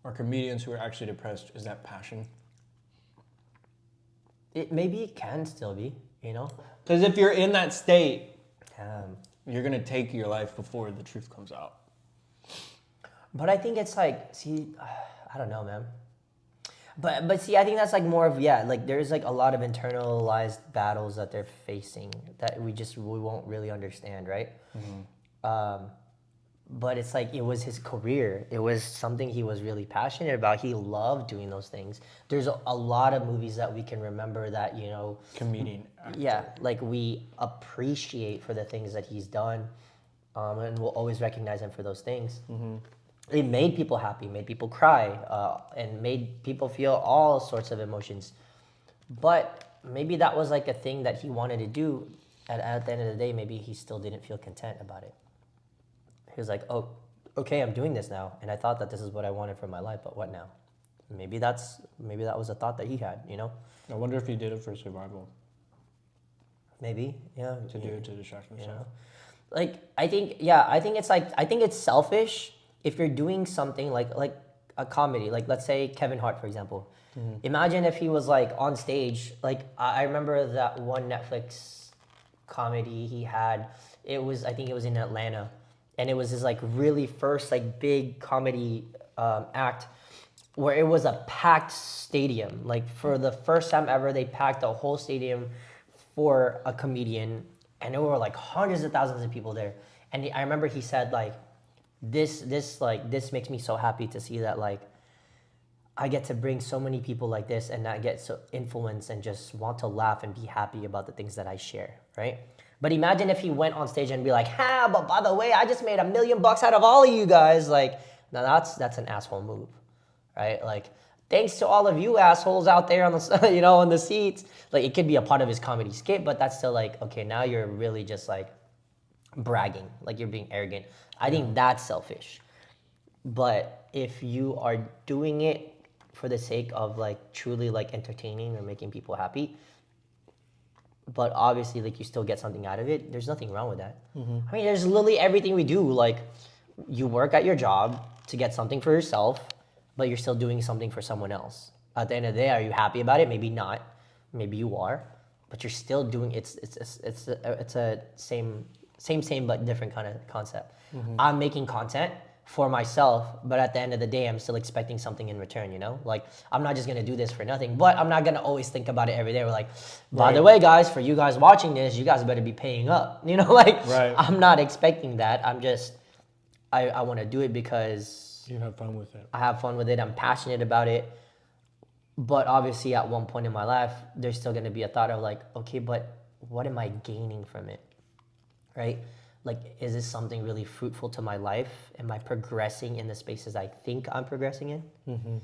Speaker 2: are comedians who are actually depressed, is that passion?
Speaker 1: Maybe it can still be, you know?
Speaker 2: Because if you're in that state, you're going to take your life before the truth comes out.
Speaker 1: But I think it's like, see, I don't know, man. But see, I think that's like more of, like there's like a lot of internalized battles that they're facing that we won't really understand, right? But it's like, it was his career. It was something he was really passionate about. He loved doing those things. There's a lot of movies that we can remember that, you know.
Speaker 2: Comedian actor.
Speaker 1: Yeah, like we appreciate for the things that he's done. And we'll always recognize him for those things. It made people happy, made people cry, and made people feel all sorts of emotions. But maybe that was like a thing that he wanted to do. At the end of the day, maybe he still didn't feel content about it. He was like, oh, okay, I'm doing this now. And I thought that this is what I wanted for my life, but what now? Maybe that was a thought that he had, you know?
Speaker 2: I wonder if he did it for survival.
Speaker 1: Maybe, yeah.
Speaker 2: To do it to distract himself.
Speaker 1: Yeah. Like, I think it's selfish if you're doing something like a comedy. Like, let's say Kevin Hart, for example. Imagine if he was like on stage. Like, I remember that one Netflix comedy he had. I think it was in Atlanta. And it was his like really first like big comedy act where it was a packed stadium. Like for the first time ever, they packed a whole stadium for a comedian, and there were like hundreds of thousands of people there. And I remember he said like, this makes me so happy to see that like I get to bring so many people like this and not get so influenced and just want to laugh and be happy about the things that I share, right? But imagine if he went on stage and be like, but by the way, I just made $1 million out of all of you guys. Like, now that's an asshole move, right? Like, thanks to all of you assholes out there on the, you know, on the seats. Like, it could be a part of his comedy skit, but that's still like, okay, now you're really just like bragging, like you're being arrogant. I think that's selfish. But if you are doing it for the sake of like truly like entertaining or making people happy, but obviously like you still get something out of it, there's nothing wrong with that. I mean, there's literally everything we do. Like, you work at your job to get something for yourself, but you're still doing something for someone else. At the end of the day, are you happy about it? Maybe not. Maybe you are, but you're still doing it's a same but different kind of concept. I'm making content for myself, but at the end of the day, I'm still expecting something in return. You know, like I'm not just gonna do this for nothing, but I'm not gonna always think about it every day. We're like, by the way, guys, for you guys watching this, you guys better be paying up. You know, like I'm not expecting that. I'm just I want to do it because
Speaker 2: You have fun with it.
Speaker 1: I have fun with it. I'm passionate about it. But obviously, at one point in my life, there's still going to be a thought of like, okay, but what am I gaining from it? Right? Like, is this something really fruitful to my life? Am I progressing in the spaces I think I'm progressing in?
Speaker 2: Mm-hmm.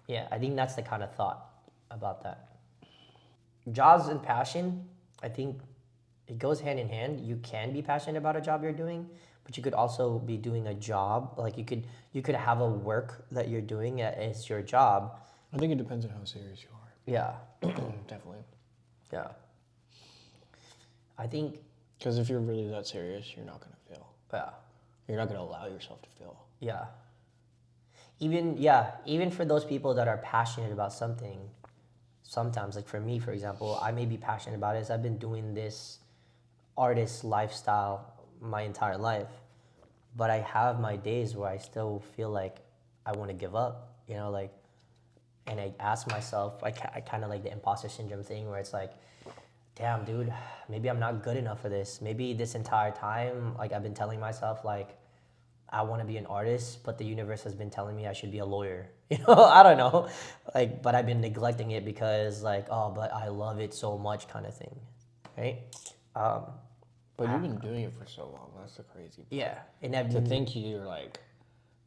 Speaker 1: Yeah, I think that's the kind of thought about that. Jobs and passion, I think it goes hand in hand. You can be passionate about a job you're doing, but you could also be doing a job. Like you could have a work that you're doing as your job.
Speaker 2: I think it depends on how serious you are.
Speaker 1: Yeah.
Speaker 2: Definitely.
Speaker 1: Yeah. I think.
Speaker 2: Because if you're really that serious, you're not going to fail.
Speaker 1: Yeah.
Speaker 2: You're not going to allow yourself to fail.
Speaker 1: Yeah. Even for those people that are passionate about something, sometimes, like for me, for example, I may be passionate about it. I've been doing this artist lifestyle my entire life, but I have my days where I still feel like I want to give up. You know, like. And I ask myself, I kind of like the imposter syndrome thing where it's like, damn, dude, maybe I'm not good enough for this. Maybe this entire time, like I've been telling myself, like, I want to be an artist, but the universe has been telling me I should be a lawyer. You know, I don't know. Like, but I've been neglecting it because like, oh, but I love it so much kind of thing. Right?
Speaker 2: But you've been doing it for so long. That's the crazy part.
Speaker 1: Yeah. And I've
Speaker 2: To think you're like,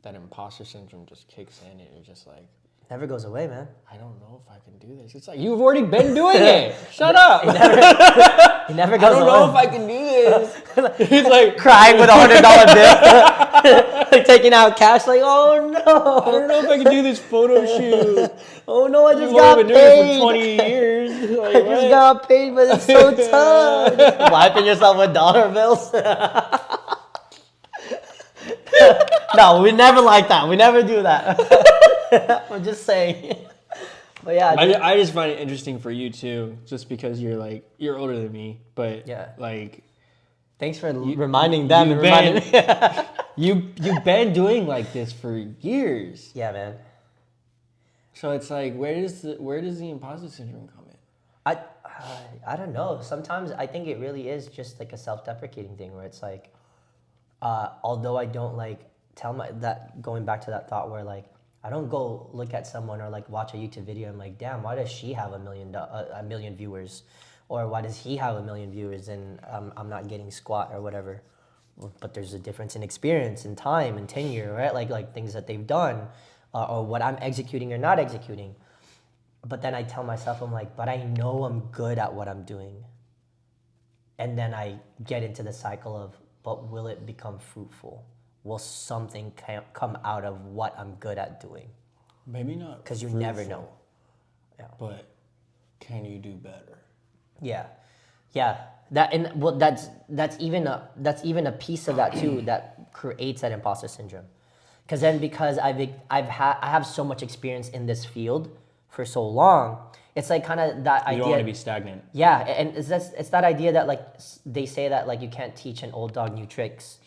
Speaker 2: that imposter syndrome just kicks in and you're just like,
Speaker 1: never goes away, man.
Speaker 2: I don't know if I can do this. It's like, you've already been doing it. Shut up.
Speaker 1: It never goes away.
Speaker 2: I don't know if I can do this. He's like
Speaker 1: crying with $100 bill, like taking out cash, like, oh no.
Speaker 2: I don't know if I can do this photo shoot.
Speaker 1: Oh no, I just
Speaker 2: You've
Speaker 1: got
Speaker 2: only been
Speaker 1: paid.
Speaker 2: doing it for 20 years. Like,
Speaker 1: I just got paid, but it's so tough. Just wiping yourself with dollar bills. No, we never like that. We never do that. I'm just saying. But yeah,
Speaker 2: I just find it interesting for you too, just because you're older than me, but
Speaker 1: yeah,
Speaker 2: like,
Speaker 1: thanks for reminding them and reminding me.
Speaker 2: You've been doing like this for years.
Speaker 1: Yeah, man.
Speaker 2: So it's like, where does the imposter syndrome come in?
Speaker 1: I don't know. Sometimes I think it really is just like a self-deprecating thing where it's like, although I don't like going back to that thought where like I don't go look at someone or like watch a YouTube video and like, damn, why does she have a million viewers, or why does he have a million viewers and I'm not getting squat or whatever. But there's a difference in experience and time and tenure, right? Like things that they've done, or what I'm executing or not executing. But then I tell myself, I'm like, but I know I'm good at what I'm doing. And then I get into the cycle of, but will it become fruitful? Will something come out of what I'm good at doing?
Speaker 2: Maybe not.
Speaker 1: Because you never know. Yeah.
Speaker 2: But can you do better?
Speaker 1: Yeah. That's even a piece of that too that creates that imposter syndrome. Because I have so much experience in this field for so long, it's like kind of that idea.
Speaker 2: You don't want to be stagnant.
Speaker 1: Yeah, and it's that idea that like they say that like you can't teach an old dog new tricks.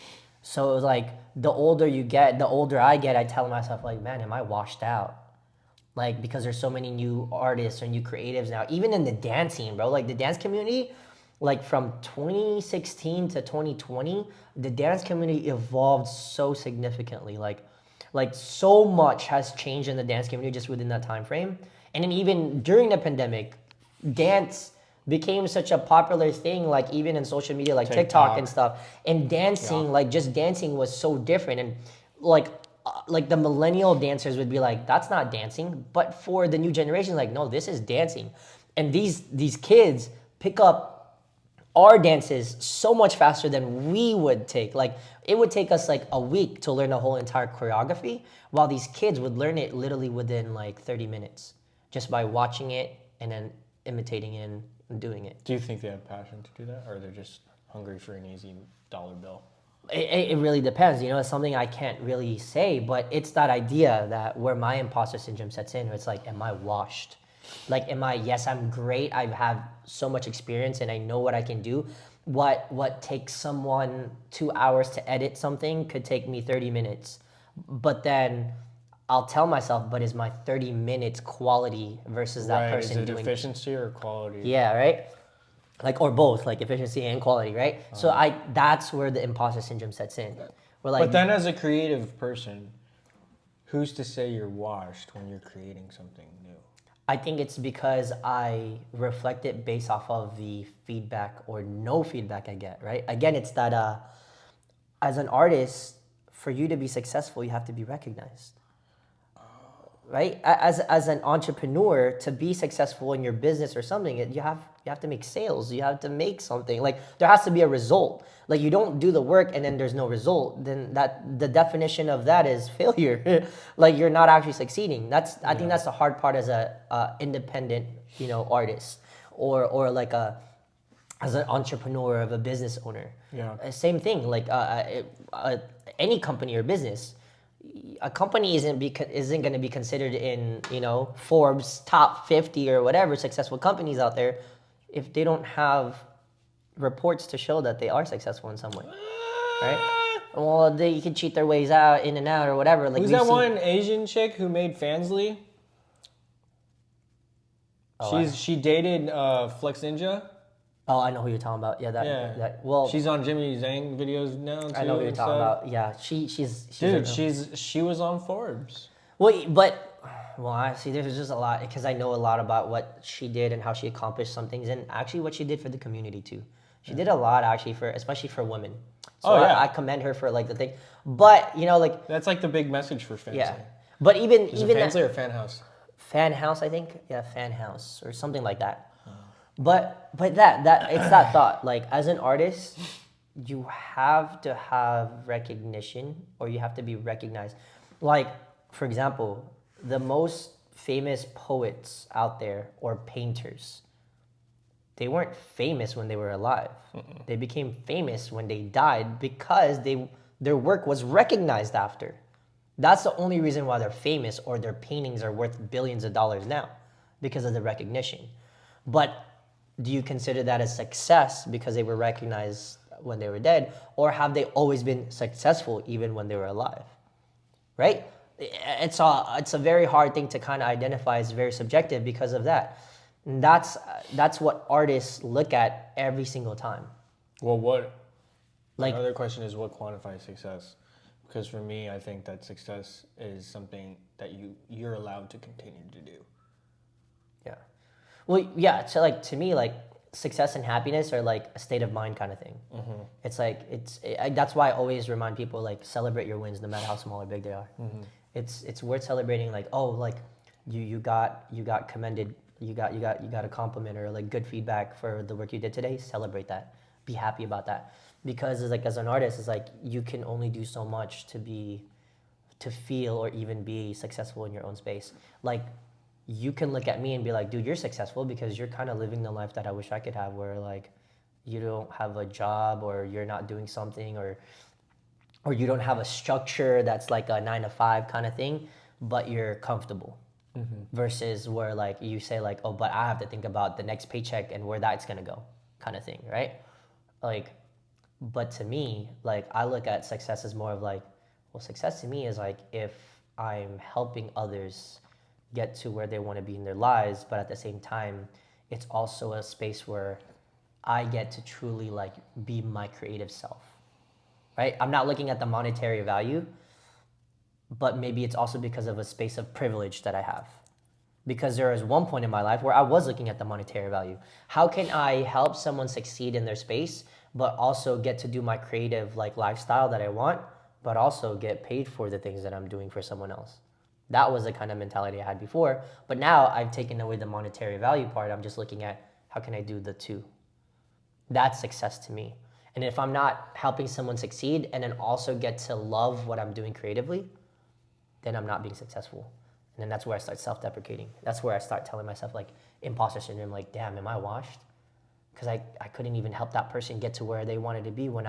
Speaker 1: So it was like the older you get, the older I get, I tell myself like, man, am I washed out? Like, because there's so many new artists or new creatives now, even in the dance scene, bro. Like the dance community, like from 2016 to 2020, the dance community evolved so significantly. Like so much has changed in the dance community just within that time frame. And then even during the pandemic, dance became such a popular thing, like even in social media, like TikTok and stuff. And dancing, like just dancing was so different. And like the millennial dancers would be like, that's not dancing. But for the new generation, like, no, this is dancing. And these kids pick up our dances so much faster than we would take. Like it would take us like a week to learn a whole entire choreography, while these kids would learn it literally within like 30 minutes just by watching it and then imitating it and doing it.
Speaker 2: Do you think they have passion to do that, or they're just hungry for an easy dollar bill?
Speaker 1: It really depends. It's something I can't really say, but it's that idea that where my imposter syndrome sets in, where it's like, am I washed? Like, yes, I'm great. I have so much experience and I know what I can do. What takes someone 2 hours to edit something could take me 30 minutes. But then I'll tell myself, but is my 30 minutes quality versus that
Speaker 2: Right. Is
Speaker 1: person
Speaker 2: it
Speaker 1: doing?
Speaker 2: efficiency or quality?
Speaker 1: Yeah, right? Like, or both, like efficiency and quality, right? So that's where the imposter syndrome sets in. We're like,
Speaker 2: But then as a creative person, who's to say you're washed when you're creating something new?
Speaker 1: I think it's because I reflect it based off of the feedback or no feedback I get, right? Again, it's that as an artist, for you to be successful, you have to be recognized, right? As an entrepreneur, to be successful in your business or something, you have to make sales. You have to make something. Like, there has to be a result. Like, you don't do the work and then there's no result. Then the definition of that is failure. Like, you're not actually succeeding. I think that's the hard part as a independent, artist, or like as an entrepreneur of a business owner.
Speaker 2: Yeah.
Speaker 1: Same thing. Like, any company or business, a company isn't going to be considered in Forbes top 50 or whatever successful companies out there if they don't have reports to show that they are successful in some way, right? Well, they can cheat their ways out in and out or whatever. Like,
Speaker 2: Who's that one Asian chick who made Fansly? She dated Flex Ninja.
Speaker 1: Oh, I know who you're talking about. Yeah, that. Well,
Speaker 2: she's on Jimmy Zhang videos now too.
Speaker 1: I know who you're talking about. Yeah,
Speaker 2: She was on Forbes.
Speaker 1: Well, I see. There's just a lot because I know a lot about what she did and how she accomplished some things, and actually what she did for the community too. She did a lot actually especially for women. So I commend her for like the thing. But like,
Speaker 2: that's like the big message for fans.
Speaker 1: Yeah, but even
Speaker 2: Is it Fansly or Fan House?
Speaker 1: Fan House, I think. Yeah, Fan House or something like that. But that it's that thought. Like, as an artist, you have to have recognition or you have to be recognized. Like, for example, the most famous poets out there or painters, they weren't famous when they were alive. They became famous when they died because their work was recognized after. That's the only reason why they're famous or their paintings are worth billions of dollars now, because of the recognition. But do you consider that a success because they were recognized when they were dead, or have they always been successful even when they were alive? Right? It's a very hard thing to kind of identify. It's very subjective because of that. And that's what artists look at every single time.
Speaker 2: Well,
Speaker 1: Like,
Speaker 2: another question is what quantifies success? Because for me, I think that success is something that you're allowed to continue to do.
Speaker 1: yeah. Well, yeah. So, like, to me, like, success and happiness are like a state of mind kind of thing. It's like that's why I always remind people, like, celebrate your wins no matter how small or big they are. It's worth celebrating. Like, oh, like you got commended, you got a compliment or like good feedback for the work you did today. Celebrate that. Be happy about that, because it's like, as an artist, it's like you can only do so much to feel or even be successful in your own space. Like, you can look at me and be like, dude, you're successful because you're kind of living the life that I wish I could have, where like you don't have a job or you're not doing something or you don't have a structure that's like a 9 to 5 kind of thing, but you're comfortable. Versus where like you say like, oh, but I have to think about the next paycheck and where that's gonna go, kind of thing, right? Like, but to me, like, I look at success as more of like, well, success to me is like if I'm helping others get to where they want to be in their lives, but at the same time, it's also a space where I get to truly like be my creative self, right? I'm not looking at the monetary value, but maybe it's also because of a space of privilege that I have. Because there was one point in my life where I was looking at the monetary value. How can I help someone succeed in their space, but also get to do my creative like lifestyle that I want, but also get paid for the things that I'm doing for someone else? That was the kind of mentality I had before. But now I've taken away the monetary value part. I'm just looking at how can I do the two. That's success to me. And if I'm not helping someone succeed and then also get to love what I'm doing creatively, then I'm not being successful. And then that's where I start self-deprecating. That's where I start telling myself like imposter syndrome, like, damn, am I washed? because I couldn't even help that person get to where they wanted to be. When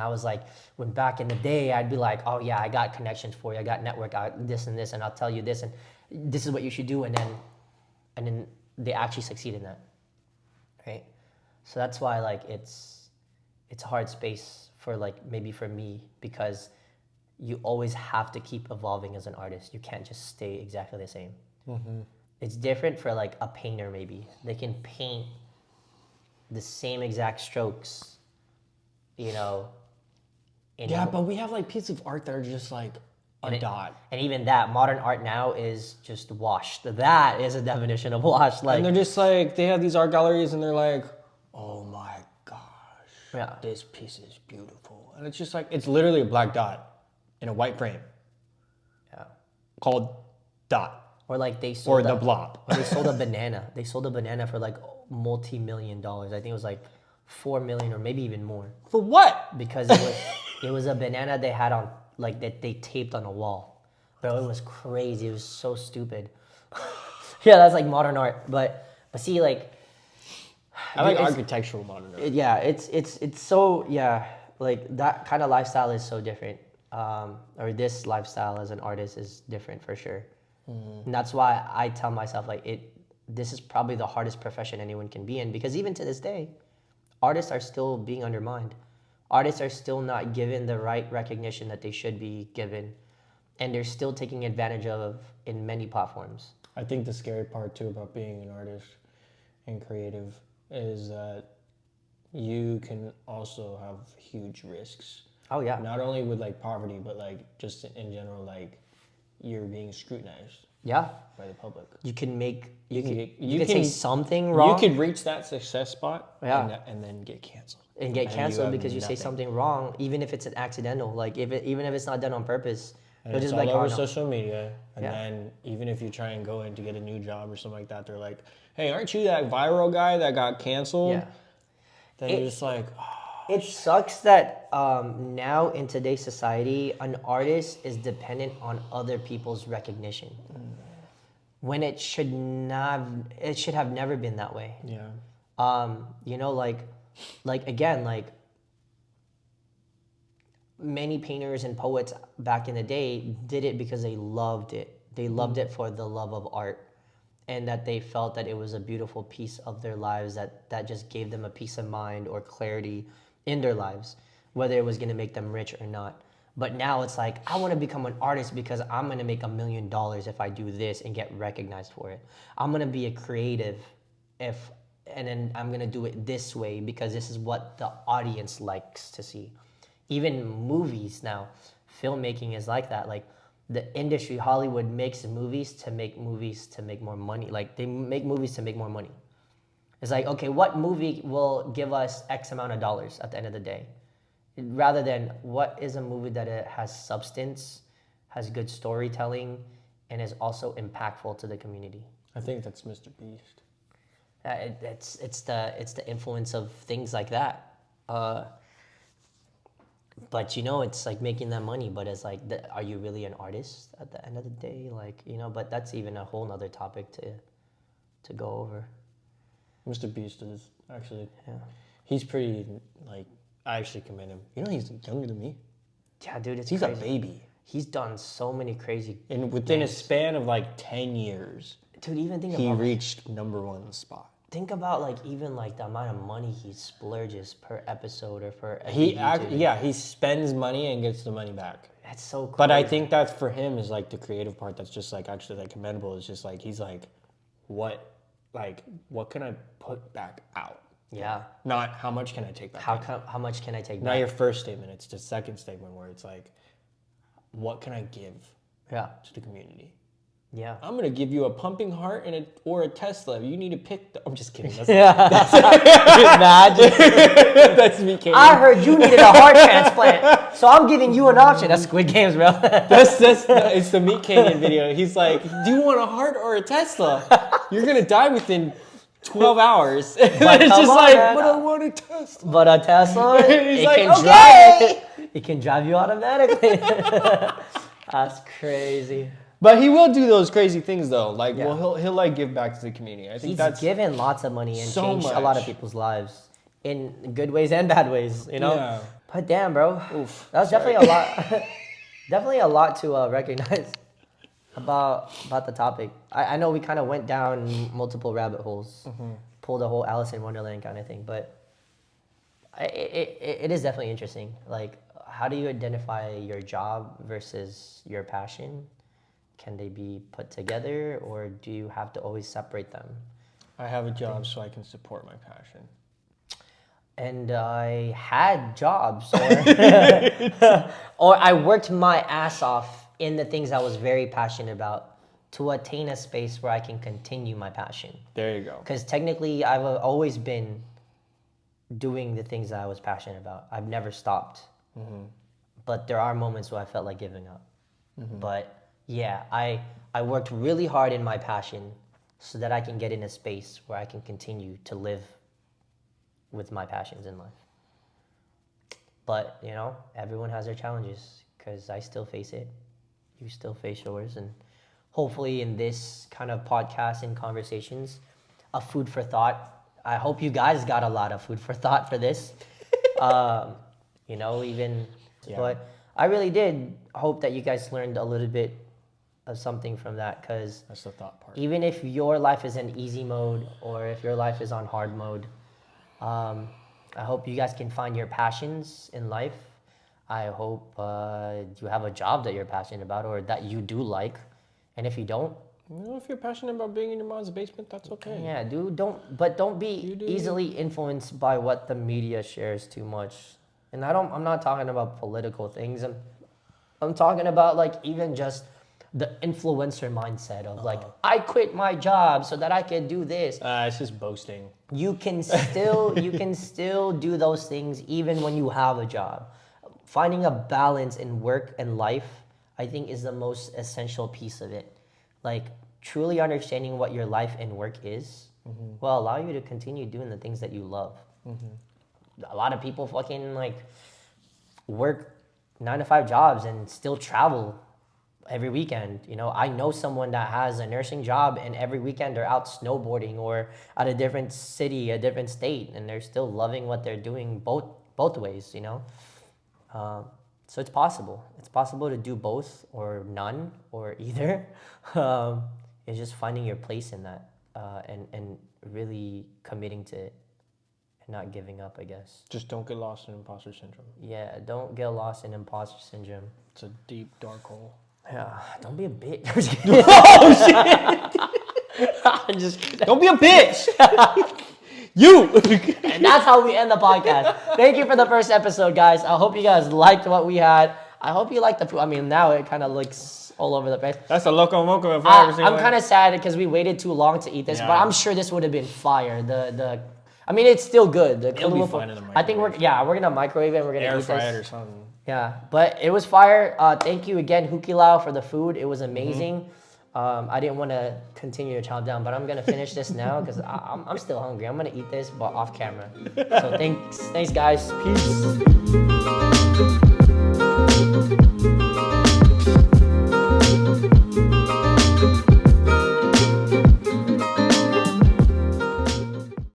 Speaker 1: back in the day, I'd be like, oh yeah, I got connections for you, I got network, this and this, and I'll tell you this, and this is what you should do, and then they actually succeed in that, right? So that's why like it's a hard space for like maybe for me, because you always have to keep evolving as an artist. You can't just stay exactly the same. It's different for like a painter. Maybe they can paint the same exact strokes, you know.
Speaker 2: Yeah, but we have like pieces of art that are just like a dot.
Speaker 1: And even that, modern art now is just washed. That is a definition of washed. Like,
Speaker 2: and they're just like, they have these art galleries and they're like, oh my gosh,
Speaker 1: yeah,
Speaker 2: this piece is beautiful. And it's just like, it's literally a black dot in a white frame.
Speaker 1: Yeah.
Speaker 2: Called Dot.
Speaker 1: Or like they sold
Speaker 2: the blob.
Speaker 1: Or they sold a banana. They sold a banana for like multi-million dollars. I think it was like 4 million or maybe even more.
Speaker 2: For what?
Speaker 1: Because it was a banana they had on, like, that they taped on a wall. Bro, it was crazy. It was so stupid. Yeah, that's like modern art. But see, like,
Speaker 2: I like architectural modern art.
Speaker 1: It's so, yeah, like that kind of lifestyle is so different. Or this lifestyle as an artist is different for sure. And that's why I tell myself like this is probably the hardest profession anyone can be in, because even to this day, artists are still being undermined. Artists are still not given the right recognition that they should be given, and they're still taking advantage of in many platforms.
Speaker 2: I think the scary part too about being an artist and creative is that you can also have huge risks.
Speaker 1: Oh yeah.
Speaker 2: Not only with like poverty, but like just in general, like you're being scrutinized.
Speaker 1: Yeah.
Speaker 2: By the public.
Speaker 1: You can
Speaker 2: you can
Speaker 1: say something wrong.
Speaker 2: You could reach that success spot.
Speaker 1: Yeah.
Speaker 2: And then get canceled.
Speaker 1: And get canceled because you say something wrong, even if it's an accidental. Like even if it's not done on purpose.
Speaker 2: And it's
Speaker 1: just
Speaker 2: all
Speaker 1: like,
Speaker 2: over
Speaker 1: oh, no.
Speaker 2: social media. And then even if you try and go in to get a new job or something like that, they're like, hey, aren't you that viral guy that got canceled?
Speaker 1: Yeah.
Speaker 2: Then you're just like,
Speaker 1: it sucks that now in today's society, an artist is dependent on other people's recognition. When it should have never been that way.
Speaker 2: yeah.
Speaker 1: You know, like again, like many painters and poets back in the day did it because they loved it. They loved it for the love of art, and that they felt that it was a beautiful piece of their lives that just gave them a peace of mind or clarity in their lives, whether it was going to make them rich or not. But now it's like, I want to become an artist because I'm going to make $1 million if I do this and get recognized for it. I'm going to be a creative and then I'm going to do it this way because this is what the audience likes to see. Even movies now, filmmaking is like that. Like the industry, Hollywood makes movies to make more money. Like they make movies to make more money. It's like, okay, what movie will give us X amount of dollars at the end of the day? Rather than what is a movie that it has substance, has good storytelling, and is also impactful to the community.
Speaker 2: I think that's Mr. Beast.
Speaker 1: It's the influence of things like that. But you know, it's like making that money, but it's like, are you really an artist at the end of the day? Like, you know, but that's even a whole nother topic to go over.
Speaker 2: Mr. Beast is actually,
Speaker 1: Yeah.
Speaker 2: He's pretty, like, I actually commend him. You know, he's younger than me.
Speaker 1: Yeah, dude,
Speaker 2: He's
Speaker 1: crazy.
Speaker 2: a baby.
Speaker 1: He's done so many crazy.
Speaker 2: And within a span of like 10 years,
Speaker 1: Dude, even
Speaker 2: he reached #1 spot.
Speaker 1: Think about like even like the amount of money he splurges per episode or per.
Speaker 2: He spends money and gets the money back.
Speaker 1: That's so cool.
Speaker 2: But I think that's for him is like the creative part that's just like actually like commendable. It's just like he's like, what can I put back out?
Speaker 1: Yeah.
Speaker 2: Not how much can I take back out?
Speaker 1: How much can I take
Speaker 2: Not
Speaker 1: back?
Speaker 2: your first statement. It's the second statement where it's like, what can I give to the community?
Speaker 1: Yeah.
Speaker 2: I'm going to give you a pumping heart or a Tesla. You need to pick I'm just kidding. That's,
Speaker 1: Imagine.
Speaker 2: that's me kidding.
Speaker 1: I heard you needed a heart transplant, so I'm giving you an option. That's Squid Games, bro.
Speaker 2: It's the Meat Canyon video. He's like, do you want a heart or a Tesla? You're going to die within 12 hours. But it's just like, but I want a Tesla.
Speaker 1: But a Tesla,
Speaker 2: He's like,
Speaker 1: can
Speaker 2: okay.
Speaker 1: it can drive you automatically. That's crazy.
Speaker 2: But he will do those crazy things though. Like, well, he'll like give back to the community. I think
Speaker 1: He's
Speaker 2: that's
Speaker 1: given lots of money and
Speaker 2: so
Speaker 1: changed a lot of
Speaker 2: much.
Speaker 1: people's lives. in good ways and bad ways, you know.
Speaker 2: Yeah.
Speaker 1: But damn, bro,
Speaker 2: Oof.
Speaker 1: that was definitely a lot. Definitely a lot to recognize about the topic. I know we kind of went down multiple rabbit holes, pulled a whole Alice in Wonderland kind of thing, but it is definitely interesting. Like, how do you identify your job versus your passion? Can they be put together, or do you have to always separate them?
Speaker 2: I have a job so I can support my passion.
Speaker 1: And I had jobs, or I worked my ass off in the things I was very passionate about to attain a space where I can continue my passion.
Speaker 2: There you go.
Speaker 1: Because technically, I've always been doing the things that I was passionate about. I've never stopped. But there are moments where I felt like giving up. But yeah, I worked really hard in my passion so that I can get in a space where I can continue to live with my passions in life. But, you know, everyone has their challenges, because I still face it. You still face yours. And hopefully in this kind of podcast and conversations, a food for thought. I hope you guys got a lot of food for thought for this. You know, even, but I really did hope that you guys learned a little bit of something from that, because
Speaker 2: That's the thought part.
Speaker 1: even if your life is in easy mode or if your life is on hard mode, I hope you guys can find your passions in life. I hope you have a job that you're passionate about or that you do like. And if you don't,
Speaker 2: You know, if you're passionate about being in your mom's basement, that's okay.
Speaker 1: yeah, dude, don't be easily influenced by what the media shares too much. And I'm not talking about political things. I'm talking about like even just the influencer mindset of like, I quit my job so that I can do this.
Speaker 2: It's just boasting.
Speaker 1: You can still do those things even when you have a job. Finding a balance in work and life, I think, is the most essential piece of it. Like, truly understanding what your life and work is will allow you to continue doing the things that you love. A lot of people fucking like work 9 to 5 jobs and still travel every weekend. You know, I know someone that has a nursing job and every weekend they're out snowboarding or at a different city, a different state, and they're still loving what they're doing both ways, you know? So it's possible. It's possible to do both or none or either. It's just finding your place in that and really committing to it and not giving up, I guess.
Speaker 2: Just don't get lost in imposter syndrome.
Speaker 1: Yeah, don't get lost in imposter syndrome.
Speaker 2: It's a deep, dark hole.
Speaker 1: Yeah, don't be a bitch. Oh, shit! I'm just kidding.
Speaker 2: Don't be a bitch! You!
Speaker 1: And that's how we end the podcast. Thank you for the first episode, guys. I hope you guys liked what we had. I hope you liked the food. I mean, now it kind of looks all over the place.
Speaker 2: That's a loco moco if I ever seen
Speaker 1: I'm
Speaker 2: one.
Speaker 1: kind of sad because we waited too long to eat this, but I'm sure this would have been fire. I mean, it's still good.
Speaker 2: It'll be fine in the
Speaker 1: I think we're gonna microwave it. And we're gonna
Speaker 2: air
Speaker 1: eat
Speaker 2: fry
Speaker 1: this.
Speaker 2: it or something.
Speaker 1: Yeah, but it was fire. Thank you again, HUKILAU, for the food. It was amazing. I didn't want to continue to chomp down, but I'm gonna finish this now because I'm still hungry. I'm gonna eat this, but off camera. So thanks guys. Peace.